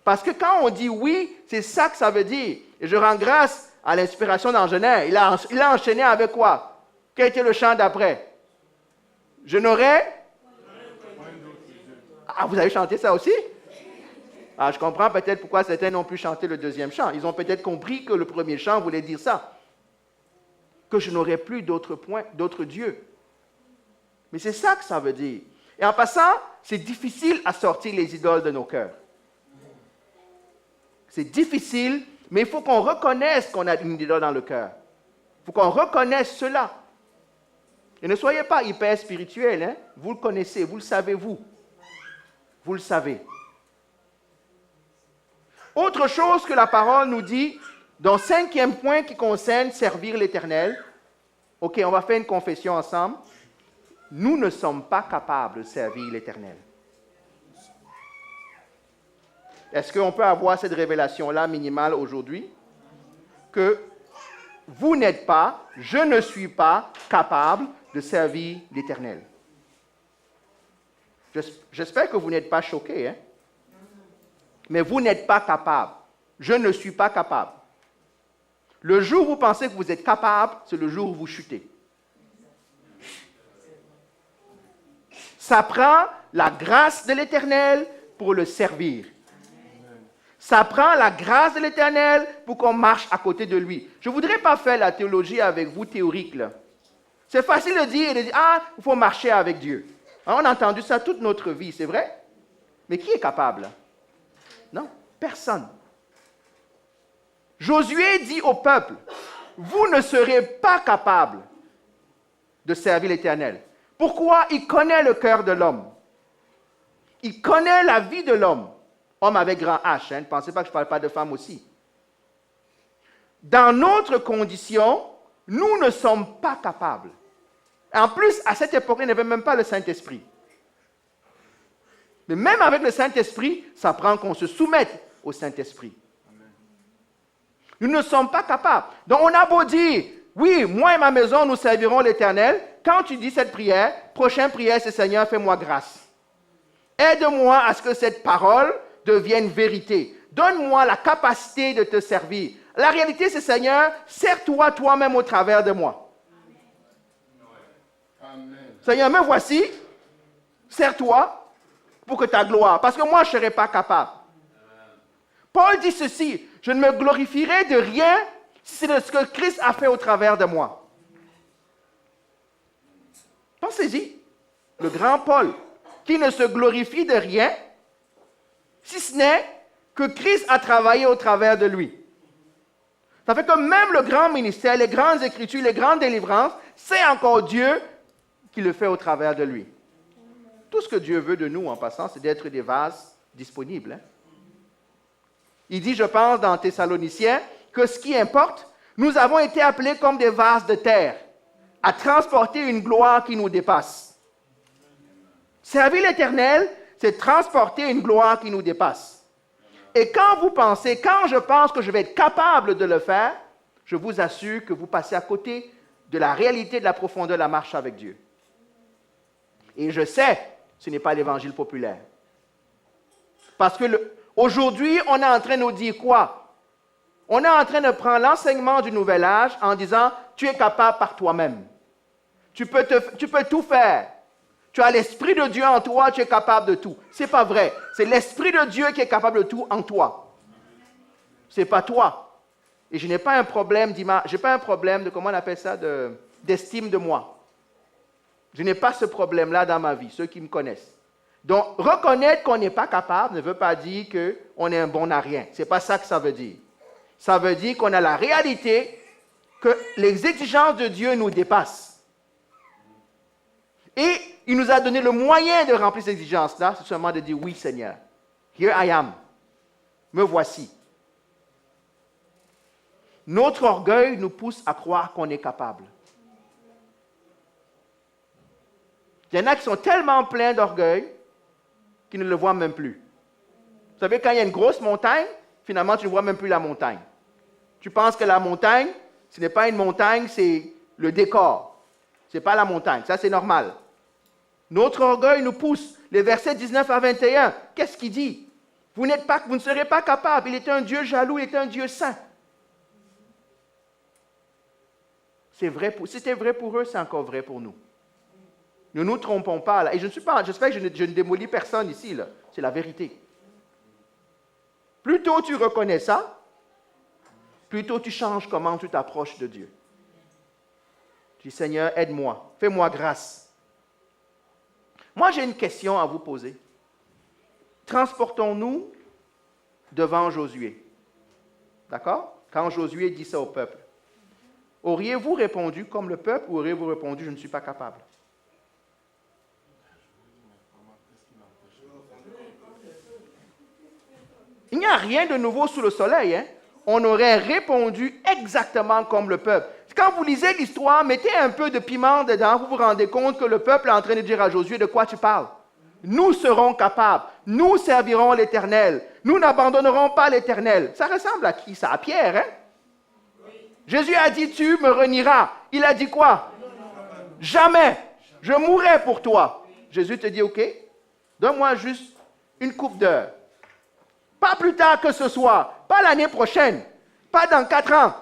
Parce que quand on dit oui, c'est ça que ça veut dire. Et je rends grâce à l'inspiration d'Angenet. Il a enchaîné avec quoi? Quel était le chant d'après? Je n'aurais... Ah, vous avez chanté ça aussi? Ah, je comprends peut-être pourquoi certains n'ont pu chanter le deuxième chant. Ils ont peut-être compris que le premier chant voulait dire ça. Que je n'aurai plus d'autres dieux. Mais c'est ça que ça veut dire. Et en passant, c'est difficile à sortir les idoles de nos cœurs. C'est difficile, mais il faut qu'on reconnaisse qu'on a une idole dans le cœur. Il faut qu'on reconnaisse cela. Et ne soyez pas hyper spirituel, hein? Vous le connaissez, vous le savez, vous. Vous le savez. Autre chose que la parole nous dit, dans le 5e point qui concerne servir l'Éternel. OK, on va faire une confession ensemble. Nous ne sommes pas capables de servir l'Éternel. Est-ce qu'on peut avoir cette révélation-là minimale aujourd'hui? Que vous n'êtes pas, je ne suis pas capable de servir l'Éternel. J'espère que vous n'êtes pas choqués, hein? Mais vous n'êtes pas capable. Je ne suis pas capable. Le jour où vous pensez que vous êtes capable, c'est le jour où vous chutez. Ça prend la grâce de l'Éternel pour le servir. Ça prend la grâce de l'Éternel pour qu'on marche à côté de lui. Je ne voudrais pas faire la théologie avec vous théorique, là. C'est facile de dire, il faut marcher avec Dieu. Alors, on a entendu ça toute notre vie, c'est vrai? Mais qui est capable? Non, personne. Josué dit au peuple, vous ne serez pas capables de servir l'Éternel. Pourquoi? Il connaît le cœur de l'homme. Il connaît la vie de l'homme. Homme avec grand H, hein? Ne pensez pas que je ne parle pas de femme aussi. Dans notre condition, nous ne sommes pas capables. En plus, à cette époque, il n'y avait même pas le Saint-Esprit. Mais même avec le Saint-Esprit, ça prend qu'on se soumette au Saint-Esprit. Nous ne sommes pas capables. Donc, on a beau dire, oui, moi et ma maison, nous servirons l'Éternel. Quand tu dis cette prière, prochaine prière, c'est Seigneur, fais-moi grâce. Aide-moi à ce que cette parole devienne vérité. Donne-moi la capacité de te servir. La réalité, c'est Seigneur, sers-toi toi-même au travers de moi. Amen. Seigneur, me voici, sers-toi pour que ta gloire, parce que moi, je ne serai pas capable. Paul dit ceci, je ne me glorifierai de rien si c'est ce que Christ a fait au travers de moi. Pensez-y, le grand Paul, qui ne se glorifie de rien, si ce n'est que Christ a travaillé au travers de lui. Ça fait que même le grand ministère, les grandes écritures, les grandes délivrances, c'est encore Dieu qui le fait au travers de lui. Tout ce que Dieu veut de nous, en passant, c'est d'être des vases disponibles. Hein? Il dit, je pense, dans Thessaloniciens, que ce qui importe, nous avons été appelés comme des vases de terre, à transporter une gloire qui nous dépasse. Servir l'Éternel, c'est transporter une gloire qui nous dépasse. Et quand je pense que je vais être capable de le faire, je vous assure que vous passez à côté de la réalité de la profondeur de la marche avec Dieu. Et je sais, ce n'est pas l'évangile populaire. Parce que aujourd'hui, on est en train de nous dire quoi? On est en train de prendre l'enseignement du nouvel âge en disant, tu es capable par toi-même. Tu peux tout faire. Tu as l'Esprit de Dieu en toi, tu es capable de tout. Ce n'est pas vrai. C'est l'Esprit de Dieu qui est capable de tout en toi. Ce n'est pas toi. Et je n'ai pas un problème de, comment on appelle ça, d'estime de moi. Je n'ai pas ce problème-là dans ma vie, ceux qui me connaissent. Donc, reconnaître qu'on n'est pas capable ne veut pas dire qu'on est un bon à rien. Ce n'est pas ça que ça veut dire. Ça veut dire qu'on a la réalité que les exigences de Dieu nous dépassent. Et il nous a donné le moyen de remplir ces exigences-là, c'est seulement de dire, oui Seigneur, here I am, me voici. Notre orgueil nous pousse à croire qu'on est capable. Il y en a qui sont tellement pleins d'orgueil qu'ils ne le voient même plus. Vous savez, quand il y a une grosse montagne, finalement, tu ne vois même plus la montagne. Tu penses que la montagne, ce n'est pas une montagne, c'est le décor. Ce n'est pas la montagne, ça c'est normal. Notre orgueil nous pousse. Les versets 19 à 21, qu'est-ce qu'il dit? Vous ne serez pas capable. Il est un Dieu jaloux, il est un Dieu saint. C'est vrai si c'était vrai pour eux, c'est encore vrai pour nous. Ne nous trompons pas là. Et j'espère que je ne démolis personne ici, là. C'est la vérité. Plus tôt tu reconnais ça, plus tôt tu changes comment tu t'approches de Dieu. Tu dis, Seigneur, aide-moi, fais-moi grâce. Moi, j'ai une question à vous poser. Transportons-nous devant Josué. D'accord? Quand Josué dit ça au peuple. Auriez-vous répondu comme le peuple ou auriez-vous répondu, je ne suis pas capable? Il n'y a rien de nouveau sous le soleil. Hein? On aurait répondu exactement comme le peuple. Quand vous lisez l'histoire, mettez un peu de piment dedans, vous vous rendez compte que le peuple est en train de dire à Josué de quoi tu parles. Nous serons capables, nous servirons l'Éternel, nous n'abandonnerons pas l'Éternel. Ça ressemble à qui ça? À Pierre, hein? Oui. Jésus a dit, tu me renieras. Il a dit quoi? Jamais, je mourrai pour toi. Jésus te dit, ok, donne-moi juste une coupe d'heure. Pas plus tard que ce soir, pas l'année prochaine, pas dans 4 ans.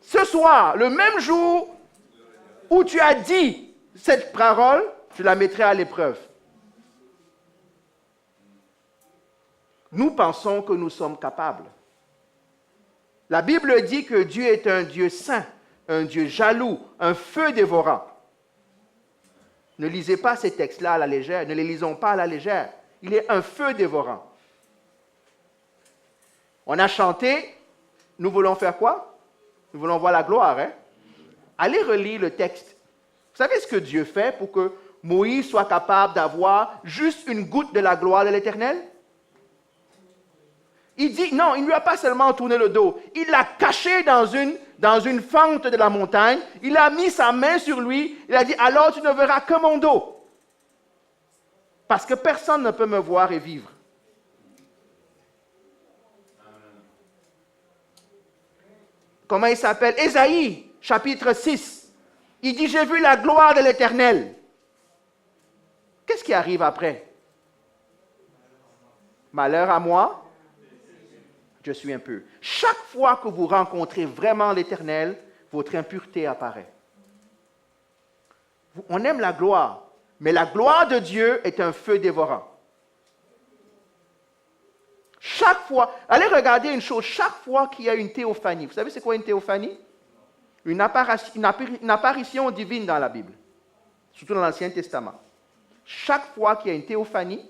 Ce soir, le même jour où tu as dit cette parole, je la mettrai à l'épreuve. nous pensons que nous sommes capables. La Bible dit que Dieu est un Dieu saint, un Dieu jaloux, un feu dévorant. Ne lisez pas ces textes-là à la légère, ne les lisons pas à la légère. Il est un feu dévorant. On a chanté, nous voulons faire quoi? Nous voulons voir la gloire. Hein? Allez relire le texte. Vous savez ce que Dieu fait pour que Moïse soit capable d'avoir juste une goutte de la gloire de l'Éternel? Il dit, non, il ne lui a pas seulement tourné le dos, il l'a caché dans une fente de la montagne, il a mis sa main sur lui, il a dit, alors tu ne verras que mon dos. Parce que personne ne peut me voir et vivre. Comment il s'appelle? Ésaïe, chapitre 6. Il dit, j'ai vu la gloire de l'Éternel. Qu'est-ce qui arrive après? Malheur à moi, je suis impur. Chaque fois que vous rencontrez vraiment l'Éternel, votre impureté apparaît. On aime la gloire, mais la gloire de Dieu est un feu dévorant. Chaque fois, allez regarder une chose, chaque fois qu'il y a une théophanie, vous savez c'est quoi une théophanie? Une apparition divine dans la Bible, surtout dans l'Ancien Testament. Chaque fois qu'il y a une théophanie,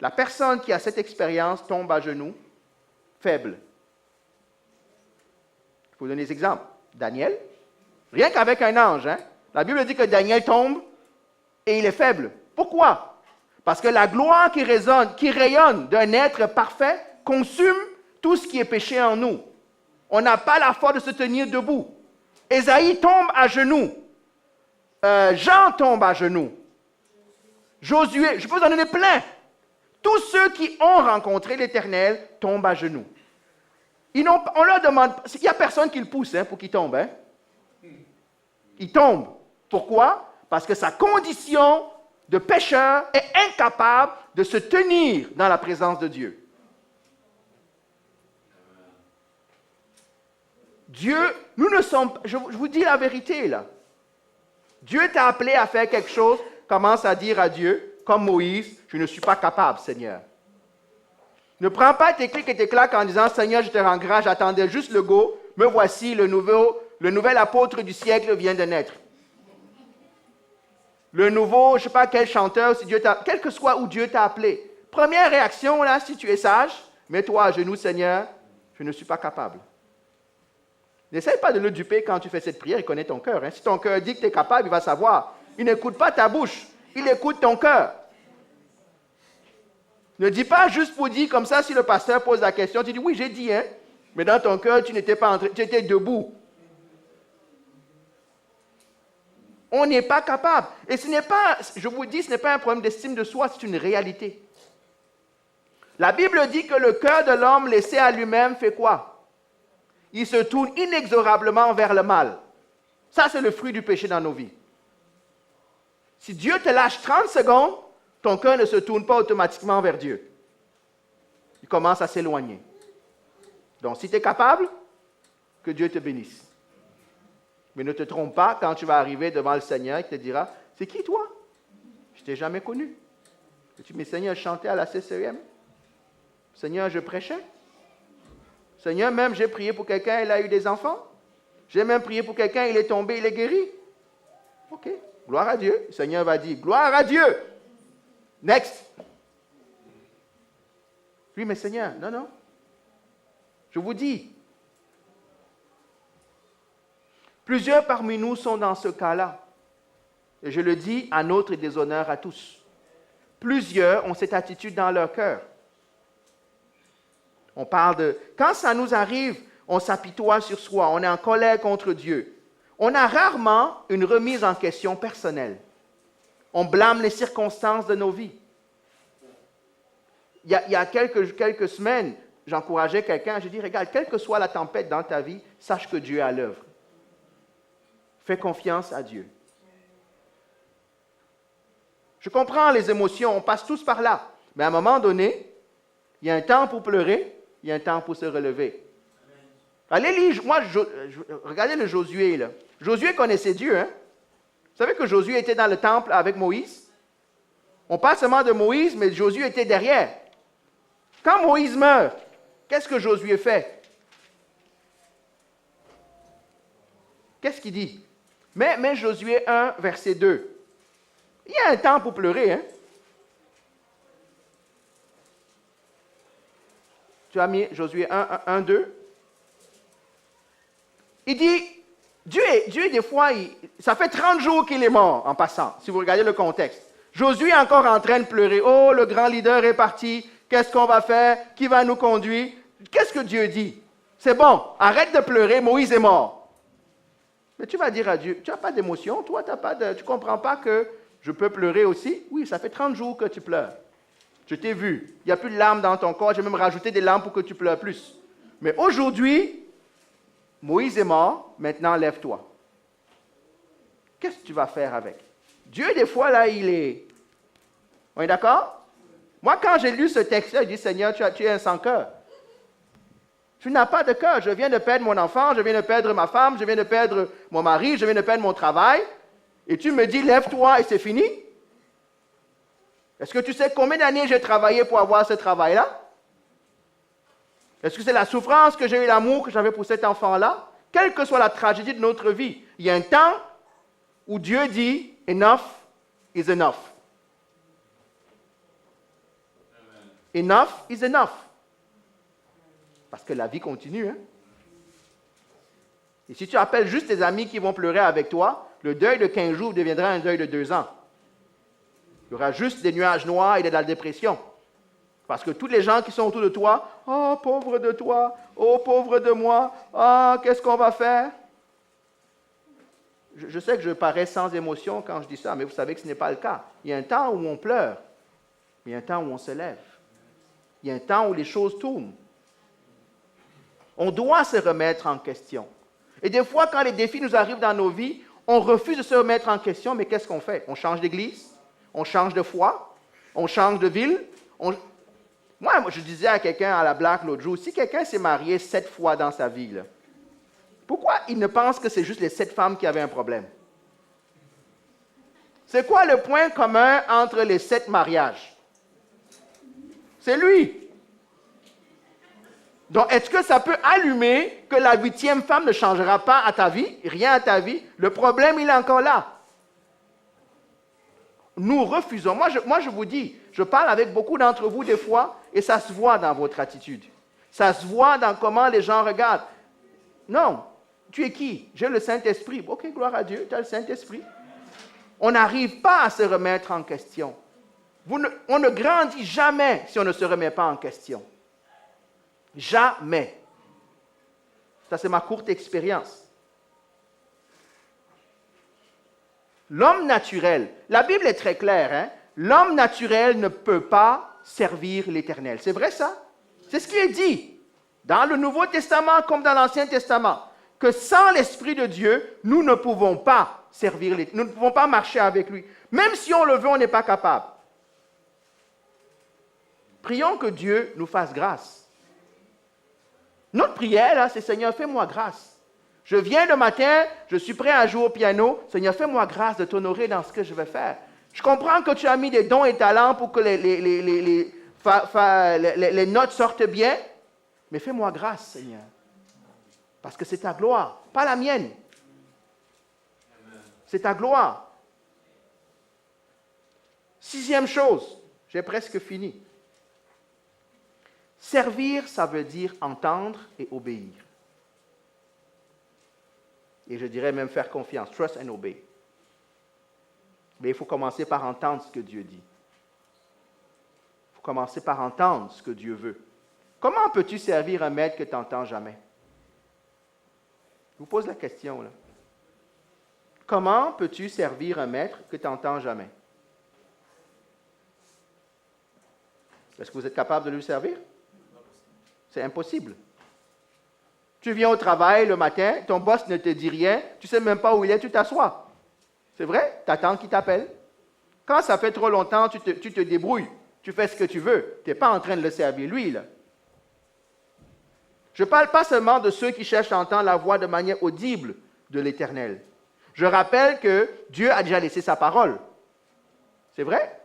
la personne qui a cette expérience tombe à genoux, faible. Je vais vous donner des exemples. Daniel, rien qu'avec un ange, hein? La Bible dit que Daniel tombe et il est faible. Pourquoi? Parce que la gloire qui rayonne d'un être parfait consume tout ce qui est péché en nous. On n'a pas la force de se tenir debout. Ésaïe tombe à genoux. Jean tombe à genoux. Josué, je peux vous en donner plein. Tous ceux qui ont rencontré l'Éternel tombent à genoux. On leur demande, il n'y a personne qui le pousse pour qu'il tombe. Hein? Il tombe. Pourquoi? Parce que sa condition de pécheur est incapable de se tenir dans la présence de Dieu. Dieu, nous ne sommes, je vous dis la vérité là. Dieu t'a appelé à faire quelque chose, commence à dire à Dieu, comme Moïse, je ne suis pas capable, Seigneur. Ne prends pas tes clics et tes claques en disant, Seigneur, je te rends grâce, j'attendais juste le go, me voici, le nouvel apôtre du siècle vient de naître. Le nouveau, je ne sais pas quel chanteur, si Dieu quel que soit où Dieu t'a appelé. Première réaction, là, si tu es sage, mets-toi à genoux, Seigneur, je ne suis pas capable. N'essaye pas de le duper quand tu fais cette prière, il connaît ton cœur. Hein. Si ton cœur dit que tu es capable, il va savoir. Il n'écoute pas ta bouche, il écoute ton cœur. Ne dis pas juste pour dire comme ça, si le pasteur pose la question, tu dis oui, j'ai dit, hein, mais dans ton cœur, tu n'étais pas tu étais debout. On n'est pas capable. Et ce n'est pas, je vous dis, ce n'est pas un problème d'estime de soi, c'est une réalité. La Bible dit que le cœur de l'homme laissé à lui-même fait quoi? Il se tourne inexorablement vers le mal. Ça, c'est le fruit du péché dans nos vies. Si Dieu te lâche 30 secondes, ton cœur ne se tourne pas automatiquement vers Dieu. Il commence à s'éloigner. Donc, si tu es capable, que Dieu te bénisse. Mais ne te trompe pas quand tu vas arriver devant le Seigneur et qu'il te dira, c'est qui toi? Je ne t'ai jamais connu. Et tu dis, mais Seigneur, je chantais à la CCEM. Seigneur, je prêchais. Seigneur, même j'ai prié pour quelqu'un, il a eu des enfants. J'ai même prié pour quelqu'un, il est tombé, il est guéri. OK, gloire à Dieu. Le Seigneur va dire, gloire à Dieu. Next. Oui, mais Seigneur, non. Je vous dis, plusieurs parmi nous sont dans ce cas-là. Et je le dis à notre déshonneur à tous. Plusieurs ont cette attitude dans leur cœur. On parle de... Quand ça nous arrive, on s'apitoie sur soi, on est en colère contre Dieu. On a rarement une remise en question personnelle. On blâme les circonstances de nos vies. Il y a quelques semaines, j'encourageais quelqu'un, je dis, regarde, quelle que soit la tempête dans ta vie, sache que Dieu est à l'œuvre. Fais confiance à Dieu. Je comprends les émotions, on passe tous par là. Mais à un moment donné, il y a un temps pour pleurer, il y a un temps pour se relever. Allez lire, regardez le Josué là. Josué connaissait Dieu, hein? Vous savez que Josué était dans le temple avec Moïse? On parle seulement de Moïse, mais Josué était derrière. Quand Moïse meurt, qu'est-ce que Josué fait? Qu'est-ce qu'il dit? Mais Josué 1, verset 2. Il y a un temps pour pleurer, hein? Tu as mis Josué 1, 2. Il dit, Dieu des fois, ça fait 30 jours qu'il est mort en passant, si vous regardez le contexte. Josué est encore en train de pleurer. Oh, le grand leader est parti. Qu'est-ce qu'on va faire? Qui va nous conduire? Qu'est-ce que Dieu dit? C'est bon, arrête de pleurer, Moïse est mort. Mais tu vas dire à Dieu, tu n'as pas d'émotion, toi, tu ne comprends pas que je peux pleurer aussi? Oui, ça fait 30 jours que tu pleures. Je t'ai vu. Il n'y a plus de larmes dans ton corps. J'ai même rajouté des larmes pour que tu pleures plus. Mais aujourd'hui, Moïse est mort. Maintenant, lève-toi. Qu'est-ce que tu vas faire avec? Dieu, des fois, là, il est... On est d'accord? Moi, quand j'ai lu ce texte-là, je dis, Seigneur, tu es un sans-cœur. Tu n'as pas de cœur. Je viens de perdre mon enfant, je viens de perdre ma femme, je viens de perdre mon mari, je viens de perdre mon travail. Et tu me dis, lève-toi et c'est fini? Est-ce que tu sais combien d'années j'ai travaillé pour avoir ce travail-là? Est-ce que c'est la souffrance que j'ai eu, l'amour que j'avais pour cet enfant-là? Quelle que soit la tragédie de notre vie, il y a un temps où Dieu dit, enough is enough. Enough is enough. Parce que la vie continue. Hein? Et si tu appelles juste tes amis qui vont pleurer avec toi, le deuil de 15 jours deviendra un deuil de 2 ans. Il y aura juste des nuages noirs et de la dépression. Parce que tous les gens qui sont autour de toi, « Oh, pauvre de toi! Oh, pauvre de moi! Ah, qu'est-ce qu'on va faire? » Je sais que je parais sans émotion quand je dis ça, mais vous savez que ce n'est pas le cas. Il y a un temps où on pleure, mais il y a un temps où on se lève. Il y a un temps où les choses tournent. On doit se remettre en question. Et des fois, quand les défis nous arrivent dans nos vies, on refuse de se remettre en question, mais qu'est-ce qu'on fait? On change d'église, on change de foi, on change de ville. Moi, je disais à quelqu'un à la blague l'autre jour, si quelqu'un s'est marié 7 fois dans sa vie, là, pourquoi il ne pense que c'est juste les 7 femmes qui avaient un problème? C'est quoi le point commun entre les 7 mariages? C'est lui. Donc, est-ce que ça peut allumer que la 8e femme ne changera pas à ta vie, rien à ta vie? Le problème, il est encore là. Nous refusons. Moi, je vous dis, je parle avec beaucoup d'entre vous des fois, et ça se voit dans votre attitude. Ça se voit dans comment les gens regardent. Non, tu es qui? J'ai le Saint-Esprit. Ok, gloire à Dieu, tu as le Saint-Esprit. On n'arrive pas à se remettre en question. On ne grandit jamais si on ne se remet pas en question. Jamais. Ça, c'est ma courte expérience. L'homme naturel, la Bible est très claire, hein? L'homme naturel ne peut pas servir l'Éternel. C'est vrai ça? C'est ce qui est dit dans le Nouveau Testament comme dans l'Ancien Testament, que sans l'Esprit de Dieu, nous ne pouvons pas servir l'Éternel, nous ne pouvons pas marcher avec lui. Même si on le veut, on n'est pas capable. Prions que Dieu nous fasse grâce. Notre prière, là, c'est Seigneur, fais-moi grâce. Je viens le matin, je suis prêt à jouer au piano. Seigneur, fais-moi grâce de t'honorer dans ce que je vais faire. Je comprends que tu as mis des dons et talents pour que les notes sortent bien, mais fais-moi grâce, Seigneur. Parce que c'est ta gloire, pas la mienne. C'est ta gloire. 6e chose, j'ai presque fini. Servir, ça veut dire entendre et obéir. Et je dirais même faire confiance, trust and obey. Mais il faut commencer par entendre ce que Dieu dit. Il faut commencer par entendre ce que Dieu veut. Comment peux-tu servir un maître que tu n'entends jamais? Je vous pose la question, là. Comment peux-tu servir un maître que tu n'entends jamais? Est-ce que vous êtes capable de lui servir? C'est impossible. Tu viens au travail le matin, ton boss ne te dit rien, tu ne sais même pas où il est, tu t'assois. C'est vrai? Tu attends qu'il t'appelle. Quand ça fait trop longtemps, tu te débrouilles. Tu fais ce que tu veux. Tu n'es pas en train de le servir, lui, là. Je ne parle pas seulement de ceux qui cherchent à entendre la voix de manière audible de l'Éternel. Je rappelle que Dieu a déjà laissé sa parole. C'est vrai?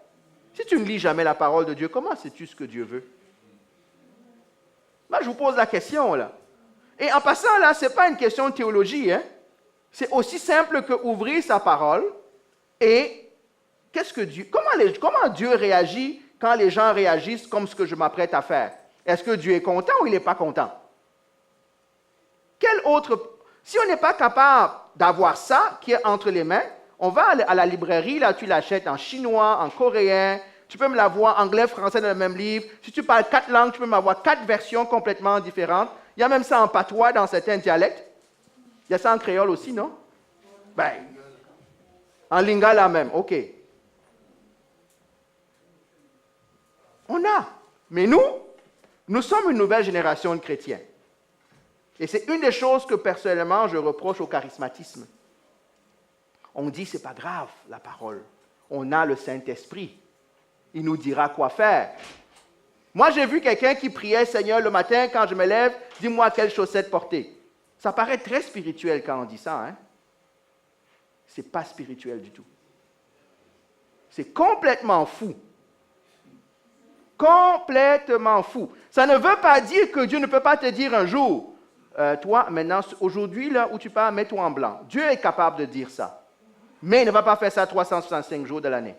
Si tu ne lis jamais la parole de Dieu, comment sais-tu ce que Dieu veut? Là, je vous pose la question, là. Et en passant, là, ce n'est pas une question de théologie, hein. C'est aussi simple que ouvrir sa parole et comment Dieu réagit quand les gens réagissent comme ce que je m'apprête à faire? Est-ce que Dieu est content ou il n'est pas content? Si on n'est pas capable d'avoir ça qui est entre les mains, on va à la librairie, là, tu l'achètes en chinois, en coréen, tu peux me l'avoir anglais, français dans le même livre. Si tu parles 4 langues, tu peux m'avoir 4 versions complètement différentes. Il y a même ça en patois dans certains dialectes. Il y a ça en créole aussi, non? Ben, en lingala même, OK. On a. Mais nous sommes une nouvelle génération de chrétiens. Et c'est une des choses que personnellement je reproche au charismatisme. On dit, c'est pas grave, la parole. On a le Saint-Esprit. Il nous dira quoi faire. Moi, j'ai vu quelqu'un qui priait, Seigneur, le matin, quand je me lève, dis-moi quelles chaussettes porter. Ça paraît très spirituel quand on dit ça, hein? Ce n'est pas spirituel du tout. C'est complètement fou. Complètement fou. Ça ne veut pas dire que Dieu ne peut pas te dire un jour, toi, maintenant, aujourd'hui, là où tu pars, mets-toi en blanc. Dieu est capable de dire ça. Mais il ne va pas faire ça 365 jours de l'année.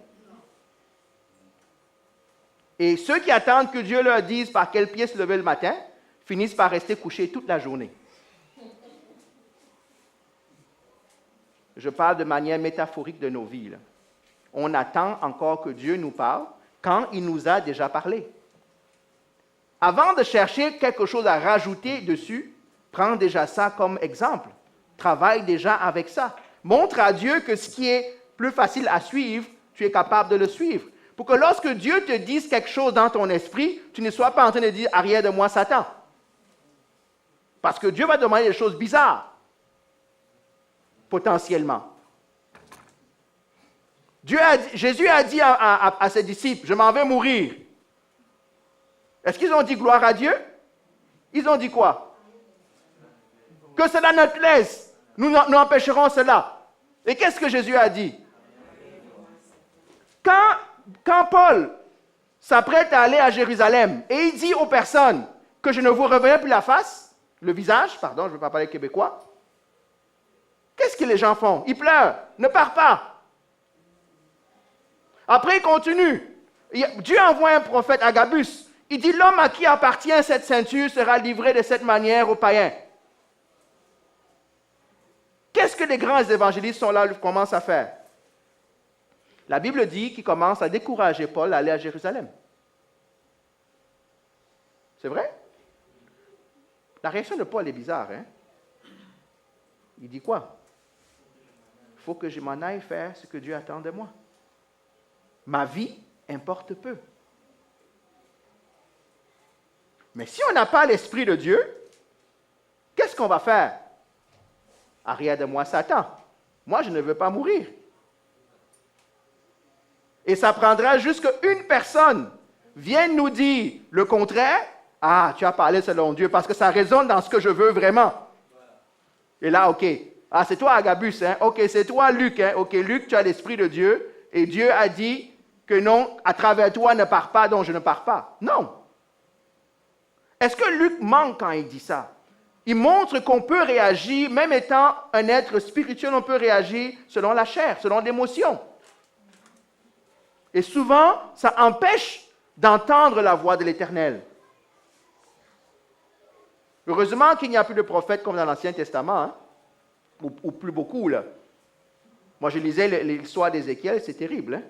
Et ceux qui attendent que Dieu leur dise par quel pied se lever le matin, finissent par rester couchés toute la journée. Je parle de manière métaphorique de nos vies, là. On attend encore que Dieu nous parle quand il nous a déjà parlé. Avant de chercher quelque chose à rajouter dessus, prends déjà ça comme exemple. Travaille déjà avec ça. Montre à Dieu que ce qui est plus facile à suivre, tu es capable de le suivre. Pour que lorsque Dieu te dise quelque chose dans ton esprit, tu ne sois pas en train de dire « arrière de moi, Satan ». Parce que Dieu va demander des choses bizarres, potentiellement. Jésus a dit à ses disciples « je m'en vais mourir ». Est-ce qu'ils ont dit « gloire à Dieu » ? Ils ont dit quoi ? Que cela ne plaise. Nous empêcherons cela. Et qu'est-ce que Jésus a dit ? Quand Paul s'apprête à aller à Jérusalem et il dit aux personnes que je ne vous reverrai plus le visage, pardon, je ne veux pas parler québécois, qu'est-ce que les gens font? Ils pleurent, ne pars pas. Après, il continue. Dieu envoie un prophète, Agabus. Il dit, l'homme à qui appartient cette ceinture sera livré de cette manière aux païens. Qu'est-ce que les grands évangélistes sont là, commencent à faire? La Bible dit qu'ils commencent à décourager Paul à aller à Jérusalem. C'est vrai? La réaction de Paul est bizarre, hein? Il dit quoi? Il faut que je m'en aille faire ce que Dieu attend de moi. Ma vie importe peu. Mais si on n'a pas l'Esprit de Dieu, qu'est-ce qu'on va faire? Arrière de moi, Satan. Moi, je ne veux pas mourir. Et ça prendra juste qu'une personne vienne nous dire le contraire. Ah, tu as parlé selon Dieu, parce que ça résonne dans ce que je veux vraiment. Et là, OK. Ah, c'est toi, Agabus, hein? OK, c'est toi, Luc, hein? OK, Luc, tu as l'Esprit de Dieu, et Dieu a dit que non, à travers toi, ne pars pas, donc je ne pars pas. Non. Est-ce que Luc ment quand il dit ça? Il montre qu'on peut réagir, même étant un être spirituel, on peut réagir selon la chair, selon l'émotion. Et souvent, ça empêche d'entendre la voix de l'Éternel. Heureusement qu'il n'y a plus de prophètes comme dans l'Ancien Testament, hein? ou plus beaucoup, là. Moi, je lisais l'histoire d'Ézéchiel, c'est terrible. Hein?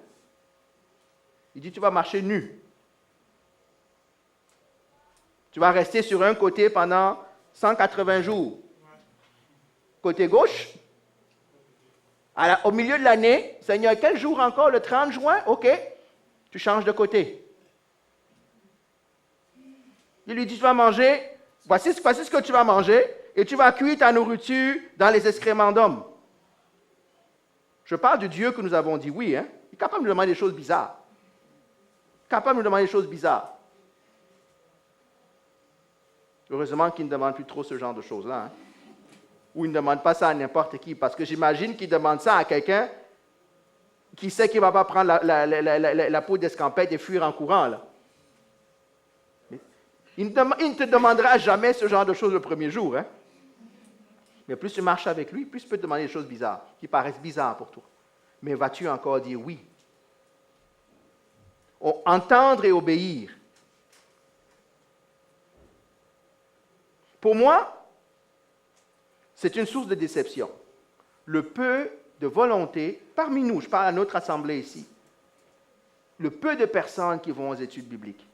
Il dit, tu vas marcher nu. Tu vas rester sur un côté pendant 180 jours. Côté gauche. Au milieu de l'année, Seigneur, quel jour encore? Le 30 juin? OK. Tu changes de côté. Il lui dit, tu vas manger, voici ce que tu vas manger, et tu vas cuire ta nourriture dans les excréments d'hommes. Je parle du Dieu que nous avons dit oui, hein? Il est capable de nous demander des choses bizarres. Capable de nous demander des choses bizarres. Heureusement qu'il ne demande plus trop ce genre de choses-là. Hein? Ou il ne demande pas ça à n'importe qui, parce que j'imagine qu'il demande ça à quelqu'un qui sait qu'il ne va pas prendre la peau d'escampette et fuir en courant. Là. Il ne te demandera jamais ce genre de choses le premier jour. Hein? Mais plus tu marches avec lui, plus il peut te demander des choses bizarres, qui paraissent bizarres pour toi. Mais vas-tu encore dire oui? Entendre et obéir. Pour moi, c'est une source de déception. Le peu de volonté, parmi nous, je parle à notre assemblée ici, le peu de personnes qui vont aux études bibliques,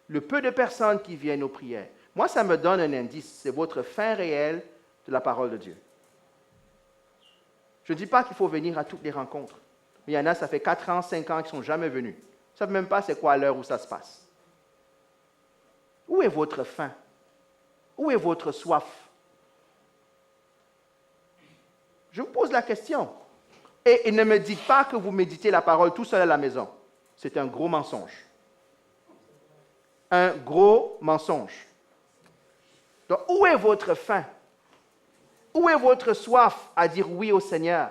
le peu de personnes qui viennent aux prières. Moi, ça me donne un indice, c'est votre fin réelle de la parole de Dieu. Je ne dis pas qu'il faut venir à toutes les rencontres. Mais il y en a, ça fait 4 ans, 5 ans qu'ils ne sont jamais venus. Ils ne savent même pas c'est quoi l'heure où ça se passe. Où est votre faim? Où est votre soif? Je vous pose la question. Et ne me dites pas que vous méditez la parole tout seul à la maison. C'est un gros mensonge. Un gros mensonge. Donc, où est votre faim? Où est votre soif à dire oui au Seigneur?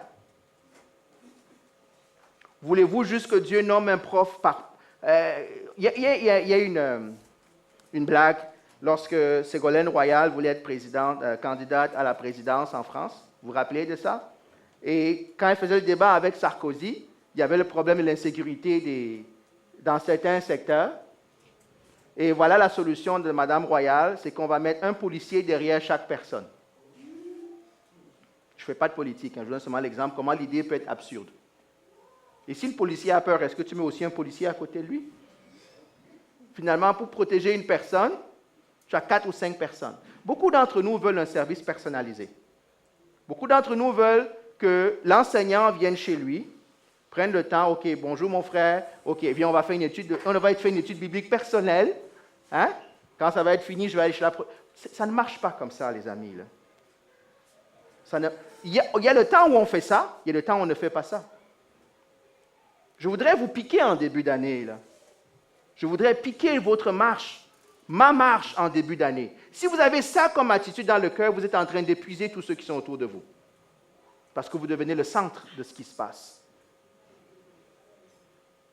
Voulez-vous juste que Dieu nomme un prof par... Il y a une blague lorsque Ségolène Royal voulait être candidate à la présidence en France. Vous vous rappelez de ça? Et quand elle faisait le débat avec Sarkozy, il y avait le problème de l'insécurité dans certains secteurs. Et voilà la solution de Mme Royal, c'est qu'on va mettre un policier derrière chaque personne. Je ne fais pas de politique, hein, je donne seulement l'exemple, comment l'idée peut être absurde. Et si le policier a peur, est-ce que tu mets aussi un policier à côté de lui? Finalement, pour protéger une personne, tu as 4 ou 5 personnes. Beaucoup d'entre nous veulent un service personnalisé. Beaucoup d'entre nous veulent que l'enseignant vienne chez lui, prenne le temps, OK, bonjour mon frère, OK, viens, on va faire une étude biblique personnelle. Hein? Quand ça va être fini, je vais aller chez la... Ça ne marche pas comme ça, les amis. Là. Il y a le temps où on fait ça, il y a le temps où on ne fait pas ça. Je voudrais vous piquer en début d'année. Là. Je voudrais piquer votre marche, ma marche en début d'année. Si vous avez ça comme attitude dans le cœur, vous êtes en train d'épuiser tous ceux qui sont autour de vous. Parce que vous devenez le centre de ce qui se passe.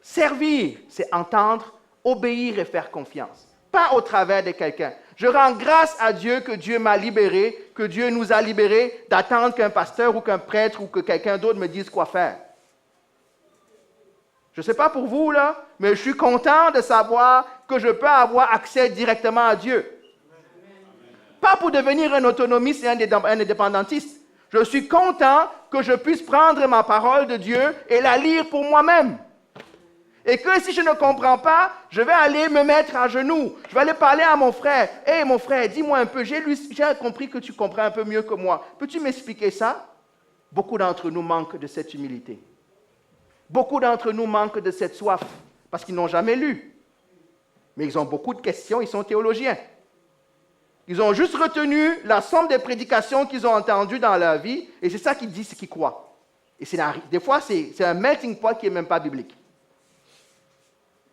Servir, c'est entendre, obéir et faire confiance. Pas au travers de quelqu'un. Je rends grâce à Dieu que Dieu m'a libéré, que Dieu nous a libérés d'attendre qu'un pasteur ou qu'un prêtre ou que quelqu'un d'autre me dise quoi faire. Je ne sais pas pour vous, là, mais je suis content de savoir que je peux avoir accès directement à Dieu. Pas pour devenir un autonomiste et un indépendantiste. Je suis content que je puisse prendre ma parole de Dieu et la lire pour moi-même. Et que si je ne comprends pas, je vais aller me mettre à genoux. Je vais aller parler à mon frère. « Hé, mon frère, dis-moi un peu, j'ai compris que tu comprends un peu mieux que moi. Peux-tu m'expliquer ça? » Beaucoup d'entre nous manquent de cette humilité. Beaucoup d'entre nous manquent de cette soif parce qu'ils n'ont jamais lu. Mais ils ont beaucoup de questions, ils sont théologiens. Ils ont juste retenu la somme des prédications qu'ils ont entendues dans leur vie et c'est ça qu'ils disent, ce qu'ils croient. Et des fois, c'est un melting pot qui n'est même pas biblique.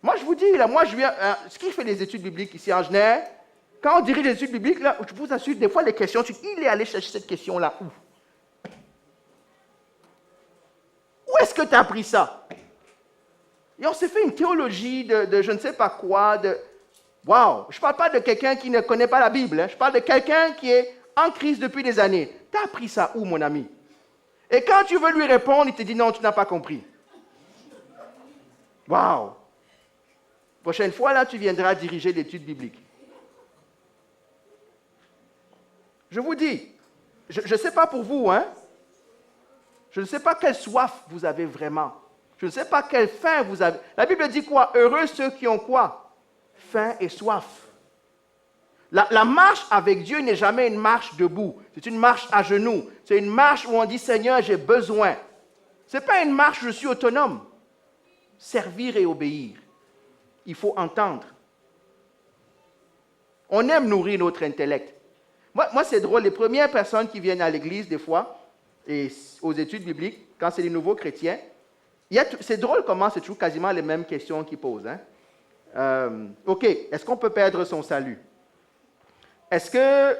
Moi, je vous dis, là, ce qui fait les études bibliques ici en Genève, quand on dirige les études bibliques, là, je vous assure, des fois, les questions, il est allé chercher cette question-là où? Où est-ce que tu as appris ça? Et on s'est fait une théologie de je ne sais pas quoi, wow! Je ne parle pas de quelqu'un qui ne connaît pas la Bible, hein. Je parle de quelqu'un qui est en crise depuis des années. Tu as appris ça où, mon ami? Et quand tu veux lui répondre, il te dit non, tu n'as pas compris. Wow! Prochaine fois, là, tu viendras diriger l'étude biblique. Je vous dis, je ne sais pas pour vous, hein? Je ne sais pas quelle soif vous avez vraiment. Je ne sais pas quelle faim vous avez. La Bible dit quoi? Heureux ceux qui ont quoi? Faim et soif. La marche avec Dieu n'est jamais une marche debout. C'est une marche à genoux. C'est une marche où on dit, Seigneur, j'ai besoin. Ce n'est pas une marche, je suis autonome. Servir et obéir. Il faut entendre. On aime nourrir notre intellect. Moi, c'est drôle. Les premières personnes qui viennent à l'église, des fois, et aux études bibliques, quand c'est les nouveaux chrétiens, c'est drôle comment c'est toujours quasiment les mêmes questions qu'ils posent. Hein? OK, est-ce qu'on peut perdre son salut? Est-ce que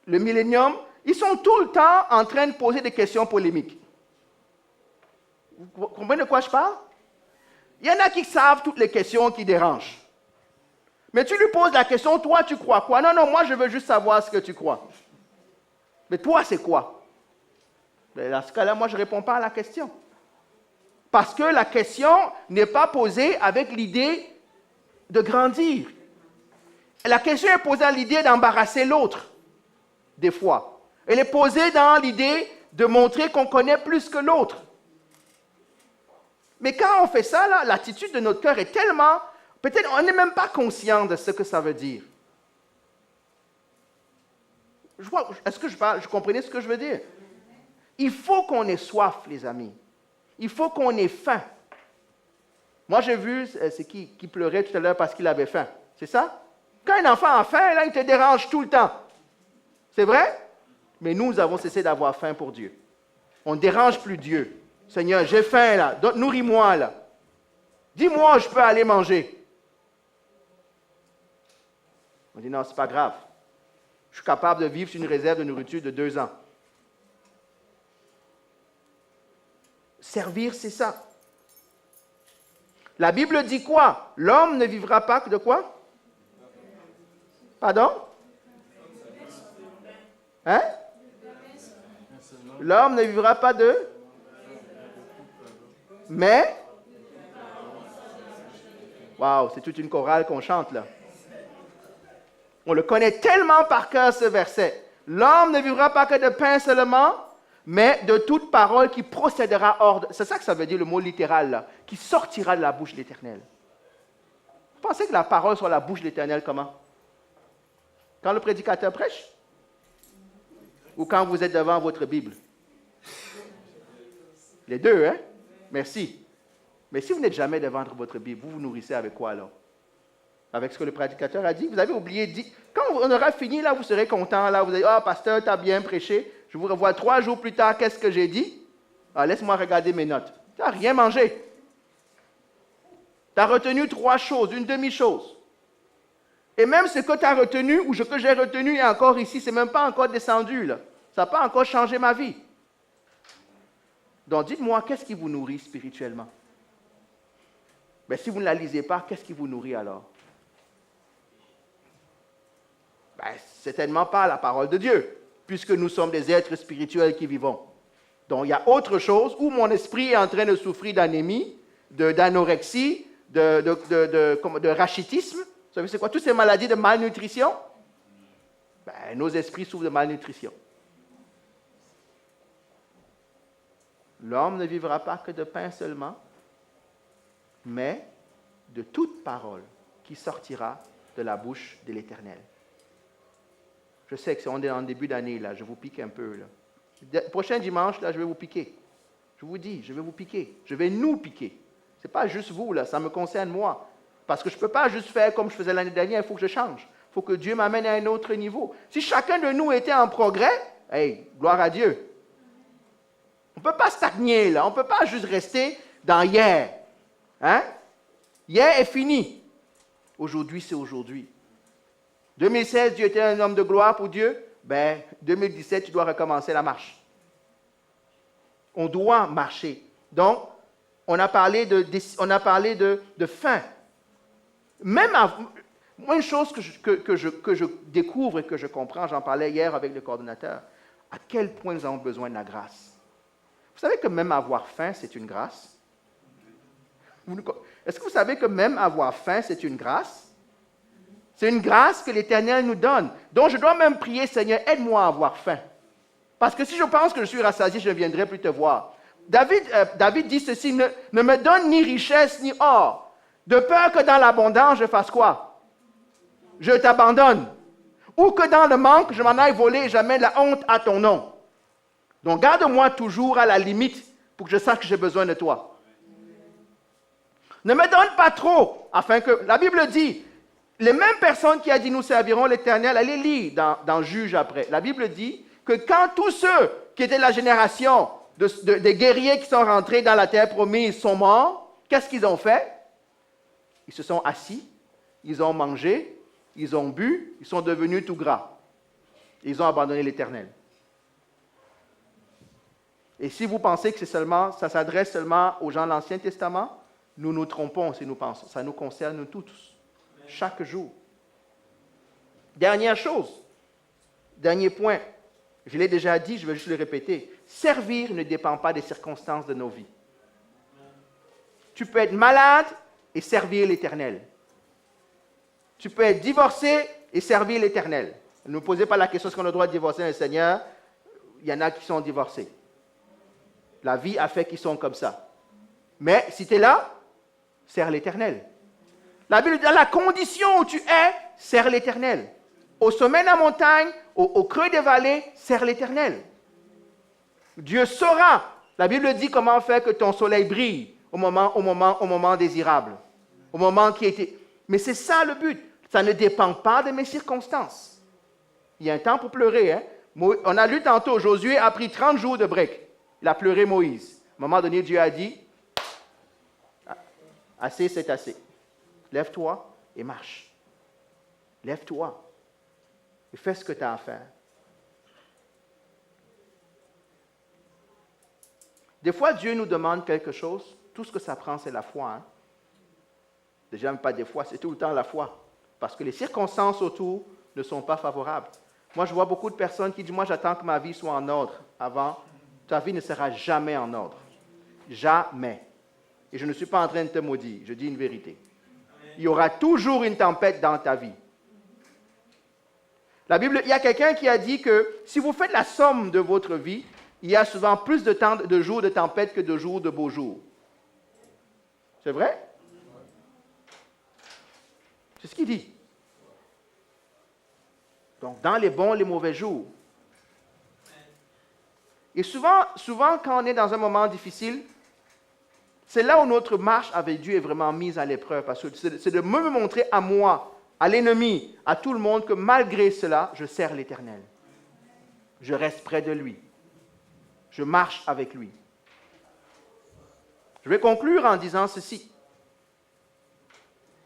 le millénium, ils sont tout le temps en train de poser des questions polémiques. Vous comprenez de quoi je parle? Il y en a qui savent toutes les questions qui dérangent. Mais tu lui poses la question, toi, tu crois quoi? Non, non, moi, je veux juste savoir ce que tu crois. Mais toi, c'est quoi? Mais dans ce cas-là, moi, je ne réponds pas à la question. Parce que la question n'est pas posée avec l'idée de grandir. La question est posée à l'idée d'embarrasser l'autre, des fois. Elle est posée dans l'idée de montrer qu'on connaît plus que l'autre. Mais quand on fait ça, là, l'attitude de notre cœur est tellement... Peut-être on n'est même pas conscient de ce que ça veut dire. Est-ce que je comprenais ce que je veux dire? Il faut qu'on ait soif, les amis. Il faut qu'on ait faim. Moi, j'ai vu, c'est qui pleurait tout à l'heure parce qu'il avait faim. C'est ça? Quand un enfant a faim, là, il te dérange tout le temps. C'est vrai? Mais nous avons cessé d'avoir faim pour Dieu. On ne dérange plus Dieu. Seigneur, j'ai faim là, nourris-moi là. Dis-moi où je peux aller manger. On dit non, c'est pas grave. Je suis capable de vivre sur une réserve de nourriture de 2 ans. Servir, c'est ça. La Bible dit quoi? L'homme ne vivra pas que de quoi? Pardon? Hein? L'homme ne vivra pas de... Mais... Waouh, c'est toute une chorale qu'on chante là. On le connaît tellement par cœur ce verset. L'homme ne vivra pas que de pain seulement, mais de toute parole qui procédera hors de... C'est ça que ça veut dire le mot littéral là, qui sortira de la bouche de l'Éternel. Vous pensez que la parole soit la bouche de l'Éternel comment? Quand le prédicateur prêche? Ou quand vous êtes devant votre Bible? Les deux, hein? Merci. Mais si vous n'êtes jamais devant votre Bible, vous vous nourrissez avec quoi alors? Avec ce que le prédicateur a dit? Vous avez oublié, quand on aura fini, là, vous serez content, là, vous allez dire, ah, pasteur, tu as bien prêché, je vous revois 3 jours plus tard, qu'est-ce que j'ai dit? Ah, laisse-moi regarder mes notes. Tu n'as rien mangé. Tu as retenu 3 choses, une demi-chose. Et même ce que tu as retenu, ou ce que j'ai retenu est encore ici, ce n'est même pas encore descendu, là. Ça n'a pas encore changé ma vie. Donc, dites-moi, qu'est-ce qui vous nourrit spirituellement? Mais si vous ne la lisez pas, qu'est-ce qui vous nourrit alors? Certainement pas la parole de Dieu, puisque nous sommes des êtres spirituels qui vivons. Donc, il y a autre chose où mon esprit est en train de souffrir d'anémie, d'anorexie, de rachitisme. Vous savez, c'est quoi? Toutes ces maladies de malnutrition? Nos esprits souffrent de malnutrition. L'homme ne vivra pas que de pain seulement, mais de toute parole qui sortira de la bouche de l'Éternel. Je sais que on est en début d'année, là, je vous pique un peu. Là. Prochain dimanche, là, je vais vous piquer. Je vous dis, je vais vous piquer. Je vais nous piquer. Ce n'est pas juste vous, là, ça me concerne moi. Parce que je ne peux pas juste faire comme je faisais l'année dernière, il faut que je change. Il faut que Dieu m'amène à un autre niveau. Si chacun de nous était en progrès, hey, gloire à Dieu. On ne peut pas stagner, là. On ne peut pas juste rester dans hier. Hein? Hier est fini. Aujourd'hui, c'est aujourd'hui. 2016, Dieu était un homme de gloire pour Dieu. 2017, tu dois recommencer la marche. On doit marcher. Donc, on a parlé de faim. Même moi, une chose que je découvre et que je comprends, j'en parlais hier avec le coordonnateur, à quel point nous avons besoin de la grâce. Vous savez que même avoir faim, c'est une grâce? Est-ce que vous savez que même avoir faim, c'est une grâce? C'est une grâce que l'Éternel nous donne. Donc, je dois même prier, Seigneur, aide-moi à avoir faim. Parce que si je pense que je suis rassasié, je ne viendrai plus te voir. David dit ceci, ne me donne ni richesse ni or, de peur que dans l'abondance, je fasse quoi? Je t'abandonne. Ou que dans le manque, je m'en aille voler et j'amène la honte à ton nom. Donc, garde-moi toujours à la limite pour que je sache que j'ai besoin de toi. Ne me donne pas trop, afin que... La Bible dit, les mêmes personnes qui a dit nous servirons l'Éternel, allez lire dans Juge après. La Bible dit que quand tous ceux qui étaient de la génération des guerriers qui sont rentrés dans la terre promise sont morts, qu'est-ce qu'ils ont fait? Ils se sont assis, ils ont mangé, ils ont bu, ils sont devenus tout gras. Ils ont abandonné l'Éternel. Et si vous pensez que ça s'adresse seulement aux gens de l'Ancien Testament, nous nous trompons si nous pensons. Ça nous concerne tous. Chaque jour. Dernière chose, dernier point, je l'ai déjà dit, je vais juste le répéter. Servir ne dépend pas des circonstances de nos vies. Tu peux être malade et servir l'Éternel. Tu peux être divorcé et servir l'Éternel. Ne me posez pas la question est-ce qu'on a le droit de divorcer un Seigneur. Il y en a qui sont divorcés. La vie a fait qu'ils sont comme ça. Mais si tu es là, sers l'Éternel. La Bible dit, dans la condition où tu es, sers l'Éternel. Au sommet de la montagne, au creux des vallées, sers l'Éternel. Dieu saura. La Bible dit comment faire que ton soleil brille au moment désirable. Au moment qui était. Mais c'est ça le but. Ça ne dépend pas de mes circonstances. Il y a un temps pour pleurer. Hein? On a lu tantôt, Josué a pris 30 jours de break. Il a pleuré Moïse. À un moment donné, Dieu a dit, assez, c'est assez. Lève-toi et marche. Lève-toi et fais ce que tu as à faire. Des fois, Dieu nous demande quelque chose. Tout ce que ça prend, c'est la foi. Hein? Déjà, même pas des fois, c'est tout le temps la foi. Parce que les circonstances autour ne sont pas favorables. Moi, je vois beaucoup de personnes qui disent, moi, j'attends que ma vie soit en ordre avant. Ta vie ne sera jamais en ordre. Jamais. Et je ne suis pas en train de te maudire. Je dis une vérité. Il y aura toujours une tempête dans ta vie. La Bible, il y a quelqu'un qui a dit que si vous faites la somme de votre vie, il y a souvent plus de jours de tempête que de jours de beaux jours. C'est vrai? C'est ce qu'il dit. Donc, dans les bons et les mauvais jours. Et souvent, quand on est dans un moment difficile, c'est là où notre marche avec Dieu est vraiment mise à l'épreuve. Parce que c'est de me montrer à moi, à l'ennemi, à tout le monde, que malgré cela, je sers l'Éternel. Je reste près de lui. Je marche avec lui. Je vais conclure en disant ceci.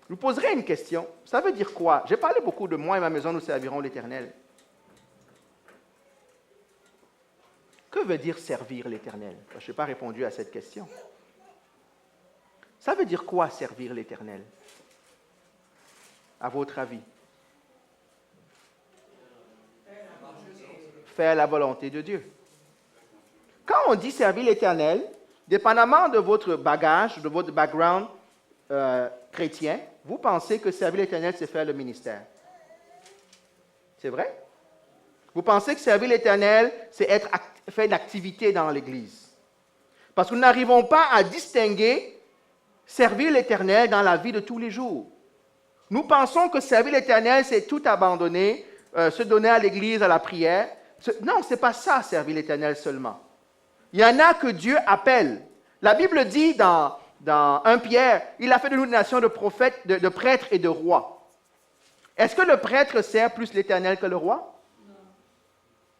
Je vous poserai une question. Ça veut dire quoi? J'ai parlé beaucoup de moi et ma maison, nous servirons l'Éternel. Que veut dire servir l'Éternel? Je n'ai pas répondu à cette question. Ça veut dire quoi servir l'Éternel? À votre avis? Faire la volonté de Dieu. Quand on dit servir l'Éternel, dépendamment de votre bagage, de votre background chrétien, vous pensez que servir l'Éternel, c'est faire le ministère. C'est vrai? Vous pensez que servir l'Éternel, c'est faire une activité dans l'Église. Parce que nous n'arrivons pas à distinguer servir l'Éternel dans la vie de tous les jours. Nous pensons que servir l'Éternel, c'est tout abandonner, se donner à l'Église, à la prière. Non, ce n'est pas ça, servir l'Éternel seulement. Il y en a que Dieu appelle. La Bible dit dans 1 Pierre, il a fait de nous une nation de prophètes, de prêtres et de rois. Est-ce que le prêtre sert plus l'Éternel que le roi? Non.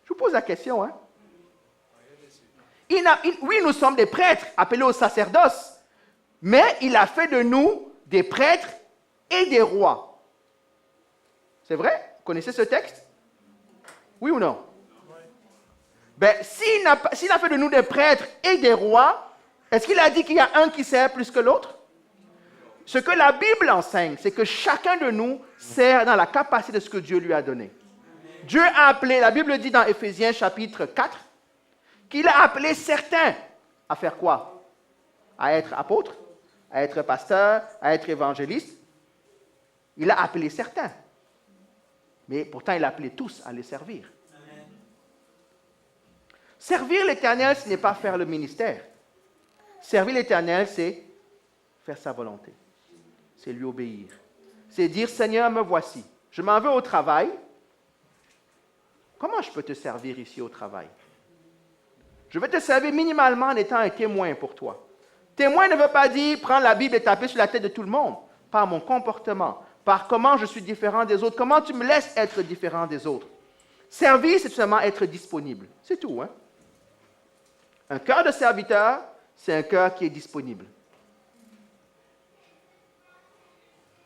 Je vous pose la question. Hein? Oui, nous sommes des prêtres, appelés au sacerdoce, mais il a fait de nous des prêtres et des rois. C'est vrai? Vous connaissez ce texte? Oui ou non? Ben, s'il a fait de nous des prêtres et des rois, est-ce qu'il a dit qu'il y a un qui sert plus que l'autre? Ce que la Bible enseigne, c'est que chacun de nous sert dans la capacité de ce que Dieu lui a donné. Dieu a appelé, la Bible dit dans Éphésiens chapitre 4, qu'il a appelé certains à faire quoi? À être apôtres, à être pasteurs, à être évangélistes. Il a appelé certains. Mais pourtant, il a appelé tous à les servir. Amen. Servir l'Éternel, ce n'est pas faire le ministère. Servir l'Éternel, c'est faire sa volonté. C'est lui obéir. C'est dire, Seigneur, me voici. Je m'en vais au travail. Comment je peux te servir ici au travail? Je vais te servir minimalement en étant un témoin pour toi. Témoin ne veut pas dire prendre la Bible et taper sur la tête de tout le monde. Par mon comportement, par comment je suis différent des autres, comment tu me laisses être différent des autres. Servir, c'est tout simplement être disponible. C'est tout. Hein? Un cœur de serviteur, c'est un cœur qui est disponible.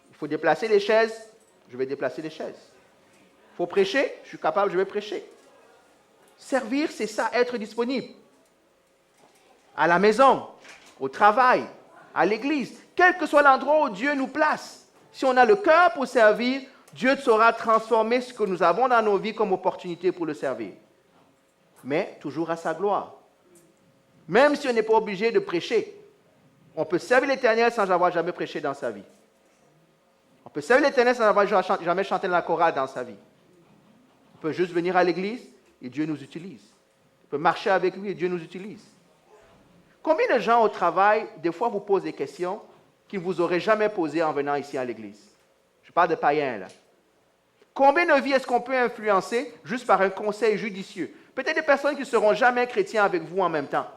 Il faut déplacer les chaises, je vais déplacer les chaises. Il faut prêcher, je suis capable, je vais prêcher. Servir, c'est ça, être disponible. À la maison, au travail, à l'église, quel que soit l'endroit où Dieu nous place. Si on a le cœur pour servir, Dieu saura transformer ce que nous avons dans nos vies comme opportunité pour le servir. Mais toujours à sa gloire. Même si on n'est pas obligé de prêcher, on peut servir l'Éternel sans avoir jamais prêché dans sa vie. On peut servir l'Éternel sans avoir jamais chanté dans la chorale dans sa vie. On peut juste venir à l'église et Dieu nous utilise. On peut marcher avec lui et Dieu nous utilise. Combien de gens au travail, des fois, vous posent des questions qu'ils ne vous auraient jamais posées en venant ici à l'église? Je parle de païens, là. Combien de vies est-ce qu'on peut influencer juste par un conseil judicieux? Peut-être des personnes qui ne seront jamais chrétiens avec vous en même temps.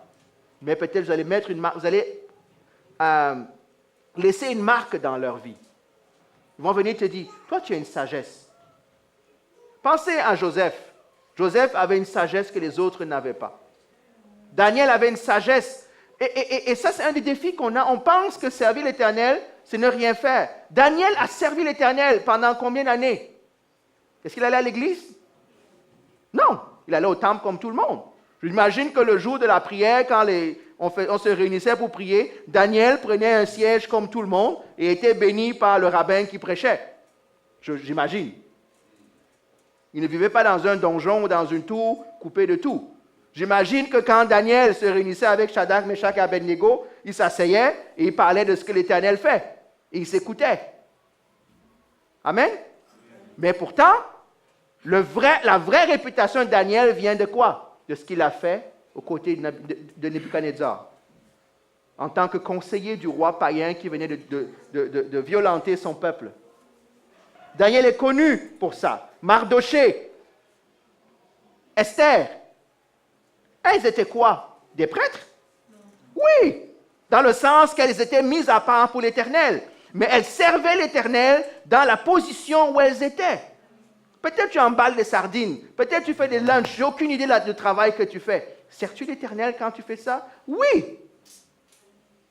Mais peut-être vous allez mettre une marque, vous allez laisser une marque dans leur vie. Ils vont venir te dire, toi tu as une sagesse. Pensez à Joseph. Joseph avait une sagesse que les autres n'avaient pas. Daniel avait une sagesse. Et ça, c'est un des défis qu'on a. On pense que servir l'Éternel, c'est ne rien faire. Daniel a servi l'Éternel pendant combien d'années? Est-ce qu'il allait à l'église? Non, il allait au temple comme tout le monde. J'imagine que le jour de la prière, quand on se réunissait pour prier, Daniel prenait un siège comme tout le monde et était béni par le rabbin qui prêchait. J'imagine. Il ne vivait pas dans un donjon ou dans une tour coupée de tout. J'imagine que quand Daniel se réunissait avec Shadrach, Meshach et Abednego, il s'asseyait et il parlait de ce que l'Éternel fait. Et il s'écoutait. Amen? Mais pourtant, la vraie réputation de Daniel vient de quoi? De ce qu'il a fait aux côtés de Nebuchadnezzar. En tant que conseiller du roi païen qui venait de violenter son peuple. Daniel est connu pour ça. Mardoché, Esther. Elles étaient quoi? Des prêtres? Oui, dans le sens qu'elles étaient mises à part pour l'Éternel. Mais elles servaient l'Éternel dans la position où elles étaient. Peut-être tu emballes des sardines, peut-être tu fais des lunchs, j'ai aucune idée du travail que tu fais. Sers-tu l'Éternel quand tu fais ça? Oui!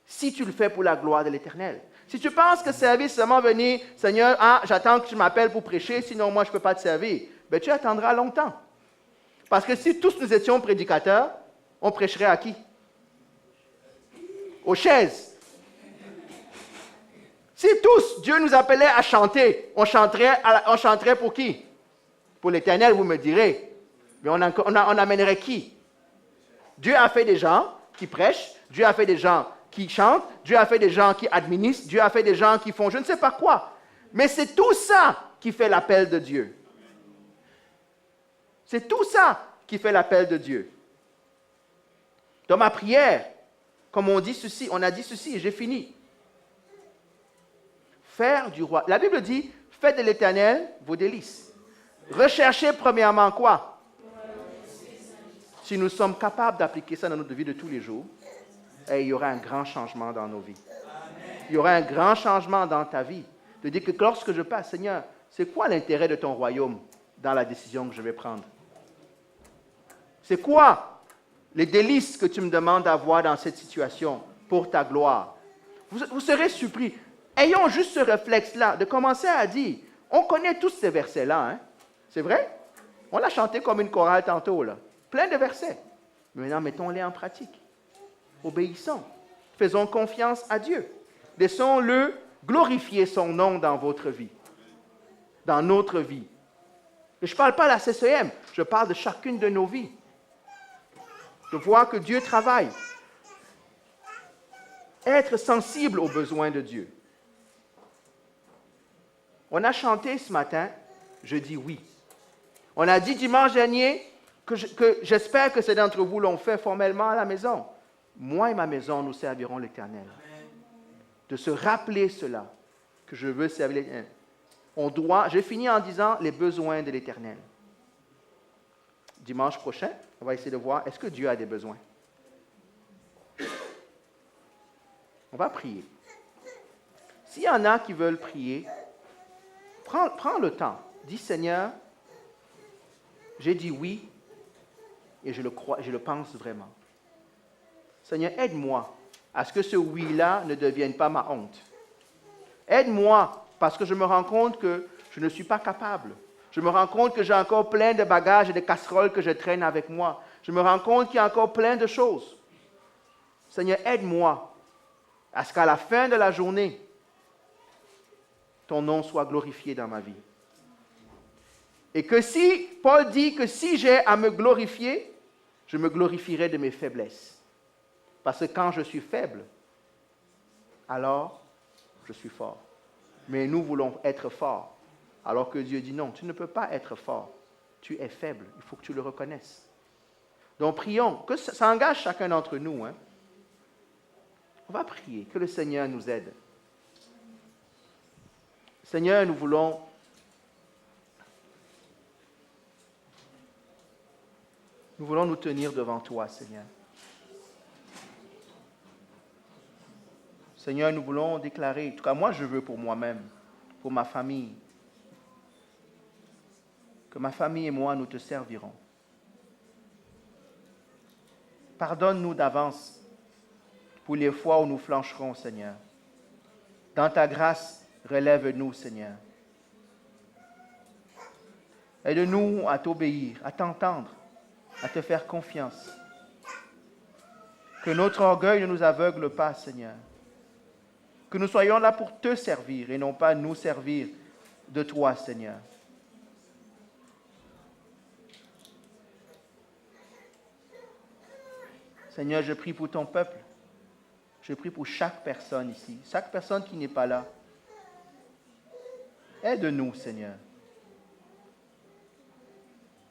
Si tu le fais pour la gloire de l'Éternel. Si tu penses que servir, c'est seulement venir, Seigneur, j'attends que tu m'appelles pour prêcher, sinon moi je ne peux pas te servir, ben tu attendras longtemps. Parce que si tous nous étions prédicateurs, on prêcherait à qui? Aux chaises. Si tous, Dieu nous appelait à chanter, on chanterait pour qui? Pour l'Éternel, vous me direz. Mais on amènerait qui? Dieu a fait des gens qui prêchent, Dieu a fait des gens qui chantent, Dieu a fait des gens qui administrent, Dieu a fait des gens qui font je ne sais pas quoi. Mais c'est tout ça qui fait l'appel de Dieu. C'est tout ça qui fait l'appel de Dieu. Dans ma prière, comme on a dit ceci et j'ai fini. Faire du roi. La Bible dit, faites de l'Éternel vos délices. Recherchez premièrement quoi? Si nous sommes capables d'appliquer ça dans notre vie de tous les jours, il y aura un grand changement dans nos vies. Il y aura un grand changement dans ta vie. De dire que lorsque je passe, Seigneur, c'est quoi l'intérêt de ton royaume dans la décision que je vais prendre? C'est quoi les délices que tu me demandes d'avoir dans cette situation pour ta gloire? Vous serez surpris. Ayons juste ce réflexe-là de commencer à dire, on connaît tous ces versets-là, hein? C'est vrai? On l'a chanté comme une chorale tantôt, là. Plein de versets. Mais maintenant, mettons-les en pratique. Obéissons. Faisons confiance à Dieu. Laissons-le glorifier son nom dans votre vie. Dans notre vie. Et je ne parle pas de la CCM, je parle de chacune de nos vies. De voir que Dieu travaille. Être sensible aux besoins de Dieu. On a chanté ce matin, je dis oui. On a dit dimanche dernier que j'espère que certains d'entre vous l'ont fait formellement à la maison. Moi et ma maison, nous servirons l'Éternel. De se rappeler cela, que je veux servir l'Éternel. J'ai fini en disant les besoins de l'Éternel. Dimanche prochain, on va essayer de voir, est-ce que Dieu a des besoins? On va prier. S'il y en a qui veulent prier, prends le temps. Dis, Seigneur, j'ai dit oui et je le crois, je le pense vraiment. Seigneur, aide-moi à ce que ce oui-là ne devienne pas ma honte. Aide-moi parce que je me rends compte que je ne suis pas capable. Je me rends compte que j'ai encore plein de bagages et de casseroles que je traîne avec moi. Je me rends compte qu'il y a encore plein de choses. Seigneur, aide-moi à ce qu'à la fin de la journée, ton nom soit glorifié dans ma vie. Et que si, Paul dit que si j'ai à me glorifier, je me glorifierai de mes faiblesses. Parce que quand je suis faible, alors je suis fort. Mais nous voulons être forts. Alors que Dieu dit non, tu ne peux pas être fort. Tu es faible. Il faut que tu le reconnaisses. Donc prions, que ça engage chacun d'entre nous. On va prier, que le Seigneur nous aide. Seigneur, nous voulons nous tenir devant toi, Seigneur. Seigneur, nous voulons déclarer, en tout cas moi je veux pour moi-même, pour ma famille, que ma famille et moi nous te servirons. Pardonne-nous d'avance pour les fois où nous flancherons, Seigneur. Dans ta grâce, relève-nous, Seigneur. Aide-nous à t'obéir, à t'entendre, à te faire confiance. Que notre orgueil ne nous aveugle pas, Seigneur. Que nous soyons là pour te servir et non pas nous servir de toi, Seigneur. Seigneur, je prie pour ton peuple. Je prie pour chaque personne ici, chaque personne qui n'est pas là. Aide-nous, Seigneur.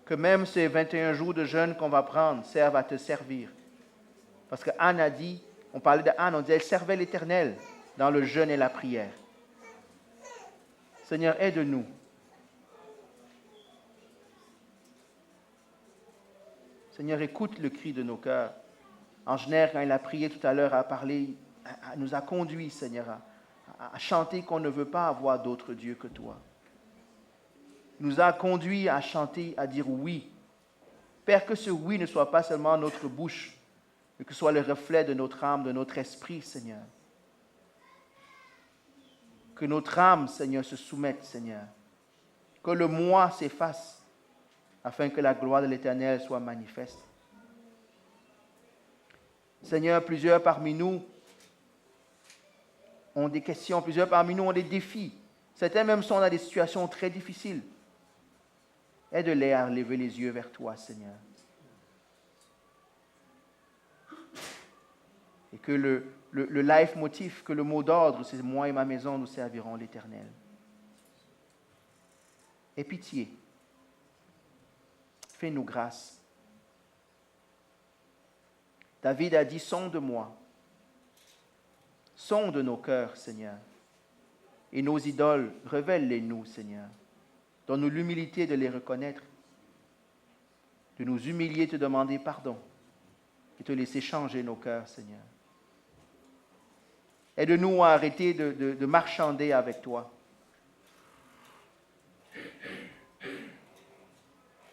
Que même ces 21 jours de jeûne qu'on va prendre servent à te servir. Parce que Anne a dit, on parlait de Anne, on disait, elle servait l'Éternel dans le jeûne et la prière. Seigneur, aide-nous. Seigneur, écoute le cri de nos cœurs. Angénière, quand il a prié tout à l'heure, a parlé, nous a conduits, Seigneur, à chanter qu'on ne veut pas avoir d'autre Dieu que toi. Nous a conduits à chanter, à dire oui. Père, que ce oui ne soit pas seulement notre bouche, mais que ce soit le reflet de notre âme, de notre esprit, Seigneur. Que notre âme, Seigneur, se soumette, Seigneur. Que le moi s'efface, afin que la gloire de l'Éternel soit manifeste. Seigneur, plusieurs parmi nous ont des questions, plusieurs parmi nous ont des défis. Certains même sont dans des situations très difficiles. Aide-les à lever les yeux vers toi, Seigneur. Et que le leitmotiv, que le mot d'ordre, c'est moi et ma maison, nous servirons l'Éternel. Aie pitié. Fais-nous grâce. David a dit, sonde-moi. Sonde nos cœurs, Seigneur. Et nos idoles, révèle-les-nous, Seigneur. Donne-nous l'humilité de les reconnaître, de nous humilier, te demander pardon et te laisser changer nos cœurs, Seigneur. Aide-nous à arrêter de marchander avec toi.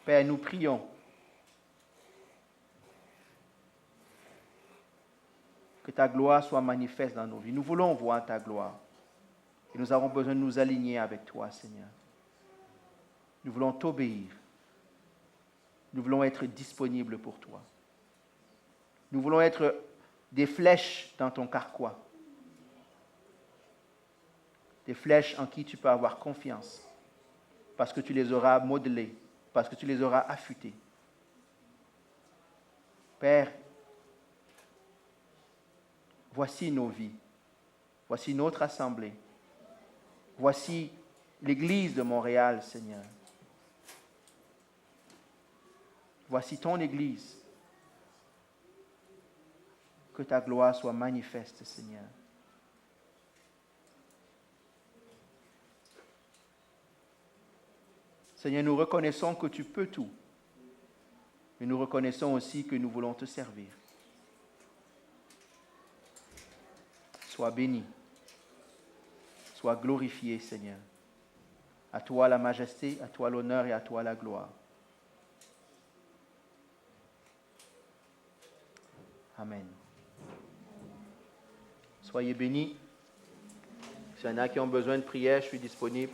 Père, nous prions que ta gloire soit manifeste dans nos vies. Nous voulons voir ta gloire et nous avons besoin de nous aligner avec toi, Seigneur. Nous voulons t'obéir. Nous voulons être disponibles pour toi. Nous voulons être des flèches dans ton carquois. Des flèches en qui tu peux avoir confiance. Parce que tu les auras modelées. Parce que tu les auras affûtées. Père, voici nos vies. Voici notre assemblée. Voici l'Église de Montréal, Seigneur. Voici ton Église. Que ta gloire soit manifeste, Seigneur. Seigneur, nous reconnaissons que tu peux tout. Mais nous reconnaissons aussi que nous voulons te servir. Sois béni. Sois glorifié, Seigneur. À toi la majesté, à toi l'honneur et à toi la gloire. Amen. Soyez bénis. S'il y en a qui ont besoin de prière, je suis disponible.